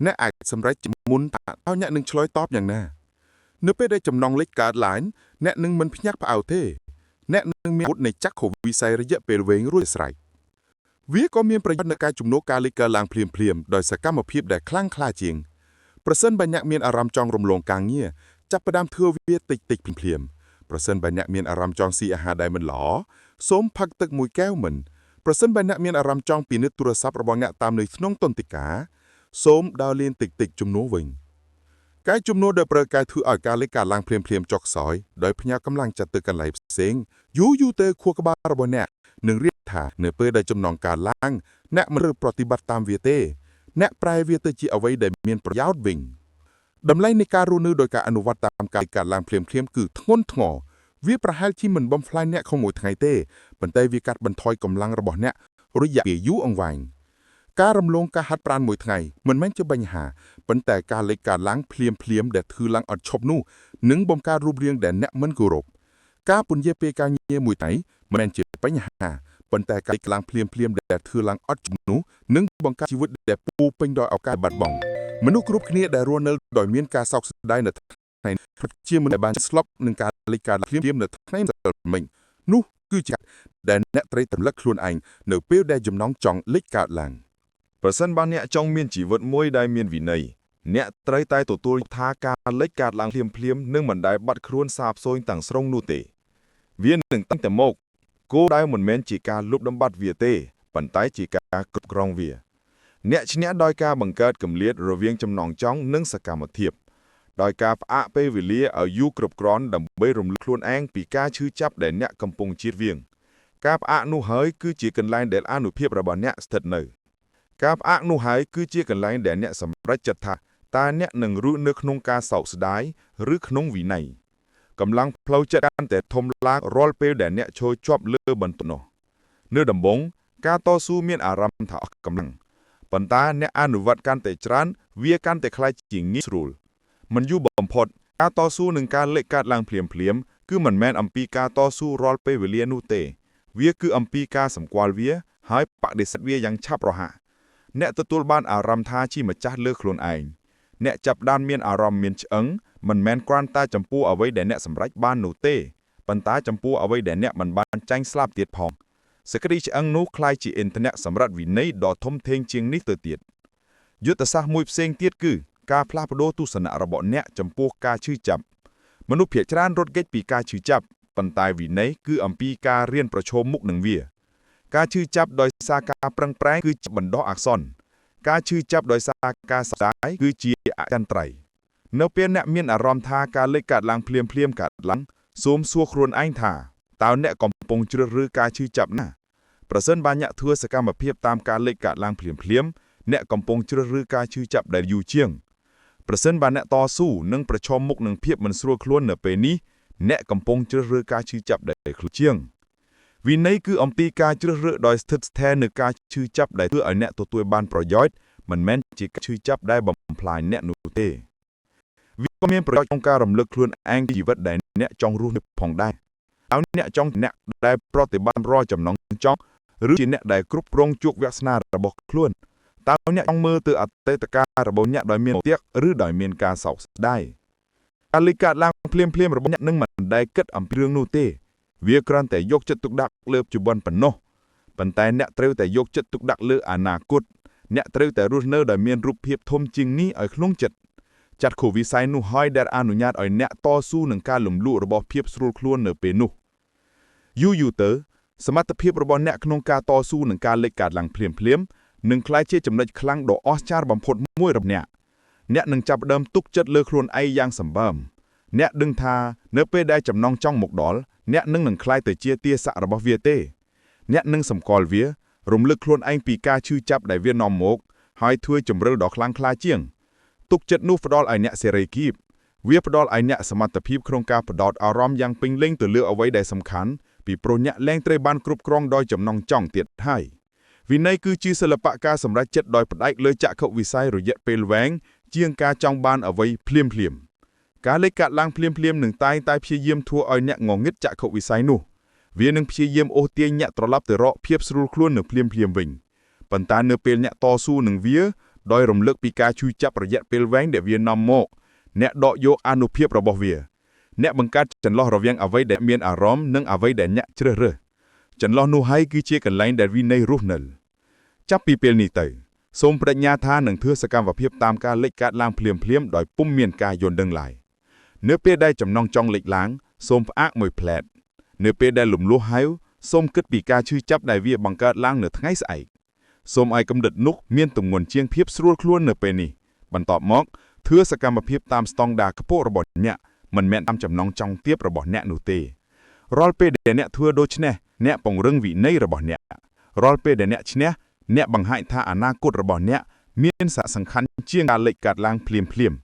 អ្នកអាចសម្រេចមុនថាតើអ្នកនឹងឆ្លើយតបយ៉ាងណានៅពេលដែលចំណងលេខកើតឡើងអ្នកនឹងមិនភ្ញាក់ផ្អើលទេអ្នកនឹងមានមុតនៃចក្ខុវិស័យរយៈពេលវែងរួចស្រេចវាក៏មានប្រយោជន៍នៅការជំនួសការលេខកើតឡើងភ្លាមដោយសកម្មភាពដែលខ្លាំងក្លាជាងប្រសិនបើអ្នកមានអារម្មណ៍ចង់រំលងការងារចាប់ផ្ដើមធ្វើវាតិចភ្លាមប្រសិនបើអ្នកមានអារម្មណ៍ចង់ស៊ីអាហារដែលមិនល្អសូមផឹកទឹកមួយកែវមិនប្រសិនបើអ្នកមានអារម្មណ៍ចង់ពិនិត្យទូរស័ព្ទរបស់អ្នកតាមនៅក្នុងទន្តិការសូមដើរលេងតិចជំនួសវិញការជំនួសដោយប្រើកាយធ្វើឲ្យការលេខកើតឡើងភ្លាមចុះខ្សោយដោយផ្ញើកម្លាំងចិត្តទៅកន្លែងផ្សេងយូរទៅខួរក្បាលរបស់អ្នក នឹងរៀបថានៅពេលដែលចំណងការឡើងអ្នកមិនរើប្រតិបត្តិតាមវាទេអ្នកប្រែវាទៅជាអ្វីដែលមានប្រយោជន៍វិញតម្លៃនៃការរស់នៅដោយការអនុវត្តតាមការកាត់ឡើងភ្លាមៗគឺធ្ងន់ធ្ងរវាប្រហែលជាមិនបំផ្លាញអ្នកក្នុងមួយថ្ងៃទេប៉ុន្តែវាកាត់បន្ថយកម្លាំងរបស់អ្នករយៈពេលយូរអង្វែងការរំលងការហាត់ប្រាណមួយថ្ងៃមិនមែនជាបញ្ហាប៉ុន្តែការលេចការឡើងភ្លាមៗដែលធឺឡើងអត់ឈប់នោះនឹងបង្កើតរូបរាងដែលអ្នកមិនគោរពការពន្យាពេលការងារមួយថ្ងៃមិនមែនជាបញ្ហាប៉ុន្តែការលេចឡើងភ្លាមៗដែលធឺឡើងអត់ឈប់នោះនឹងបង្កើតជីវិតដែលពោពេញដោយឱកាសបាត់បង់មនុស្សគ្រប់គ្នាដែលរស់នៅដោយមានការសោកស្ដាយនៅថ្ងៃជាមនុស្សដែលបានស្លាប់នឹងការលេចការភ្លាមៗនៅថ្ងៃមិញនោះគឺជាដែលអ្នកត្រូវទម្លាក់ខ្លួនឯងនៅពេលដែលចំណងចង់លេចកើតឡើងប្រសិនបើអ្នកចង់មានជីវិតមួយដែលមានវិន័យអ្នកត្រូវតែទទួលថាការលេចកើតឡើងភ្លាមៗនឹងមិនដែលបាត់ខ្លួនសាបសូន្យទាំងស្រុងនោះទេវានឹងតាំងតែមកគោលដៅមិនមែនជាការលុបបំបាត់វាទេប៉ុន្តែជាការគ្រប់គ្រងវាអ្នកឈ្នះដោយការបង្កើតគម្លាតរវាងចំណងចង់និងសកម្មភាពដោយការផ្អាកពេលវេលាឲ្យយូរគ្រប់គ្រាន់ដើម្បីរំលឹកខ្លួនឯងពីការឈឺចាប់ដែលអ្នកកំពុងជៀសវាងការផ្អាកនោះហើយគឺជាកន្លែងដែលអានុភាពរបស់អ្នកស្ថិតនៅការផ្អាកនោះហើយគឺជាកន្លែងដែលអ្នកសម្រេចចិត្តថាតើអ្នកនឹងរស់នៅក្នុងការសោកស្ដាយឬក្នុងវិន័យកម្លាំងផ្លូវចិត្តកាន់តែធំឡើងរាល់ពេលដែលអ្នកឈរជាប់លើបន្ទប់នោះនៅដំបូងការតស៊ូមានអារម្មណ៍ថាអស់កម្លាំងប៉ុន្តែអ្នកអនុវត្តកាន់តែច្រើនវាកាន់តែខ្លាចជាងាយស្រួលមិនយូរបំផុតការតស៊ូនឹងការលេចកើតឡើងភ្លាមៗគឺមិនមែនអំពីការតស៊ូរាល់ពេលវេលានោះទេវាគឺអំពីការសម្គាល់វាហើយបដិសេធវាយ៉ាងឆាប់រហ័សអ្នកទទួលបានអារម្មណ៍ថាជាម្ចាស់លើខ្លួនឯងអ្នកចាប់ផ្ដើមមានអារម្មណ៍មានឆ្អឹងមិនមែនគ្រាន់តែចំពោះអ្វីដែលអ្នកសម្រេចបាននោះទេប៉ុន្តែចំពោះអ្វីដែលអ្នកមិនបានចាញ់ស្លាប់ទៀតផងសេចក្តីឆ្អឹងនោះคล้ายជាអ៊ីនធឺណិតសម្រាប់វិន័យដ៏ធំធេងជាងនេះទៅទៀតយុទ្ធសាស្ត្រមួយផ្សេងទៀតគឺការផ្លាស់ប្ដូរទស្សនៈរបស់អ្នកចំពោះការឈឺចាប់មនុស្សភាគច្រើនរត់គេចពីការឈឺចាប់ប៉ុន្តែវិន័យគឺអំពីការរៀនប្រឈមមុខនឹងវាការឈឺចាប់ដោយសារការប្រឹងប្រែងគឺជាបណ្ដោះអាសន្នការឈឺចាប់ដោយសារការសរសើរគឺជាអចិន្ត្រៃយ៍នៅពេលអ្នកមានអារម្មណ៍ថាការលេចកើតឡើងភ្លាមៗកើតឡើងសូមសួរខ្លួនឯងថាតើអ្នកកំពុងជ្រើសរើសការឈឺចាប់ណាប្រសិនបើអ្នកធ្វើសកម្មភាពតាមការលេចកើតឡើងភ្លាមៗអ្នកកំពុងជ្រើសរើសការឈឺចាប់ដែលយូរជាងប្រសិនបើអ្នកតស៊ូនិងប្រឈមមុខនឹងភាពមិនស្រួលខ្លួននៅពេលនេះអ្នកកំពុងជ្រើសរើសការឈឺចាប់ដែលខ្លាំងជាងវិន័យគឺអំពីការជ្រើសរើសដោយស្ថិតស្ថេរនៅការឈឺចាប់ដែលធ្វើឲ្យអ្នកទទួលបានប្រយោជន៍មិនមែនជាការឈឺចាប់ដែលបំផ្លាញអ្នកនោះទេវាក៏មានប្រយោជន៍ក្នុងការរំលឹកខ្លួនឯងពីជីវិតដែលអ្នកចង់រស់នៅផងដែរឲ្យអ្នកចង់អ្នកដែលប្រតិបត្តិរាល់ចំណងចង់ឬជាអ្នកដែលគ្រប់គ្រងជោគវាសនារបស់ខ្លួនតើអ្នកចង់មើលទៅអតីតកាលរបស់អ្នកដោយមានទៀកឬដោយមានការសោកស្ដាយការលេចកើតឡើងភ្លាមៗរបស់អ្នកនឹងមិនដែលគិតអំពីរឿងនោះទេវាគ្រាន់តែយកចិត្តទុកដាក់លើបច្ចុប្បន្នប៉ុណ្ណោះប៉ុន្តែអ្នកត្រូវតែយកចិត្តទុកដាក់លើអនាគតអ្នកត្រូវតែរស់នៅដោយមានរូបភាពធំជាងនេះឲ្យក្នុងចិត្តចាត់ខុសវិស័យនោះហើយដែលអនុញ្ញាតឲ្យអ្នកតស៊ូនឹងការលំលក់របស់ភាពស្រួលខ្លួននៅពេលនោះយូរទៅសមត្ថភាពរបស់អ្នកក្នុងការតស៊ូនឹងការលេចកើតឡើងភ្លាមៗនឹងក្លាយជាចំណុចខ្លាំងដ៏អស្ចារ្យបំផុតមួយរបស់អ្នកនឹងចាប់ផ្ដើមទុកចិត្តលើខ្លួនឯងយ៉ាងសម្បើមអ្នកដឹងថានៅពេលដែលចំណងចង់មកដល់អ្នកនឹងក្លាយទៅជាទាស័ករបស់វាទេអ្នកនឹងសម្គាល់វារំលឹកខ្លួនឯងពីការឈឺចាប់ដែលវានាំមកហើយធ្វើជំរឿដ៏ខ្លាំងក្លាជាងទុកចិត្តនោះផ្ដល់ឲ្យអ្នកសេរីគៀបវាផ្ដល់ឲ្យអ្នកសមត្ថភាពក្នុងការផ្ដោតអារម្មណ៍យ៉ាងពេញលេញទៅលើអ្វីដែលសំខាន់ពីព្រោះអ្នកលែងត្រូវបានគ្រប់គ្រងដោយចំណងចង់ទៀតហើយវិន័យគឺជាសិល្បៈការសម្រេចចិត្តដោយផ្អែកលើចក្ខុវិស័យរយៈពេលវែងជាងការចង់បានអ្វីភ្លាមៗការលេចកាត់ឡើងភ្លាមៗនឹងតែព្យាយាមធ្វើឲ្យអ្នកងងឹតចក្ខុវិស័យនោះវានឹងព្យាយាមអូសទាញអ្នកត្រឡប់ទៅរកភាពស្រួលខ្លួននៅភ្លាមៗវិញប៉ុន្តែនៅពេលអ្នកតស៊ូនឹងវាដោយរំលឹកពីការឈឺចាប់រយៈពេលវែងដែលវានាំមកអ្នកដកយកអានុភាពរបស់វាអ្នកបង្កើតចន្លោះរវាងអ្វីដែលមានអារម្មណ៍និងអ្វីដែលអ្នកជ្រើសរើសចន្លោះនោះហើយគឺជាកន្លែងដែលវិន័យរស់នៅចាប់ពីពេលនេះទៅសូមបដិញ្ញាថានឹងធ្វើសកម្មភាពតាមការលេចកាត់ឡើងភ្លាមៗដោយពុំមានការយល់ដឹងឡើយនៅពេលដែលចំណងចង់លេចឡើងសូមផ្អាកមួយផ្លែតនៅពេលដែលលំលោះហើយសូមគិតពីការឈឺចាប់ដែលវាបង្កើតឡើងនៅថ្ងៃស្អែកសូមឲ្យគំនិតនោះមានទម្ងន់ជាងភាពស្រួលខ្លួននៅពេលនេះបន្ទាប់មកធ្វើសកម្មភាពតាមស្តង់ដារខ្ពស់របស់អ្នកមិនមែនតាមចំណងចង់ទាបរបស់អ្នកនោះទេរាល់ពេលដែលអ្នកធ្វើដូច្នេះ អ្នកពង្រឹងវិន័យរបស់អ្នករាល់ពេលដែលអ្នកឈ្នះអ្នកបង្ហាញថាអនាគតរបស់អ្នកមានសារៈសំខាន់ជាងការលេចកាត់ឡើងភ្លាមៗ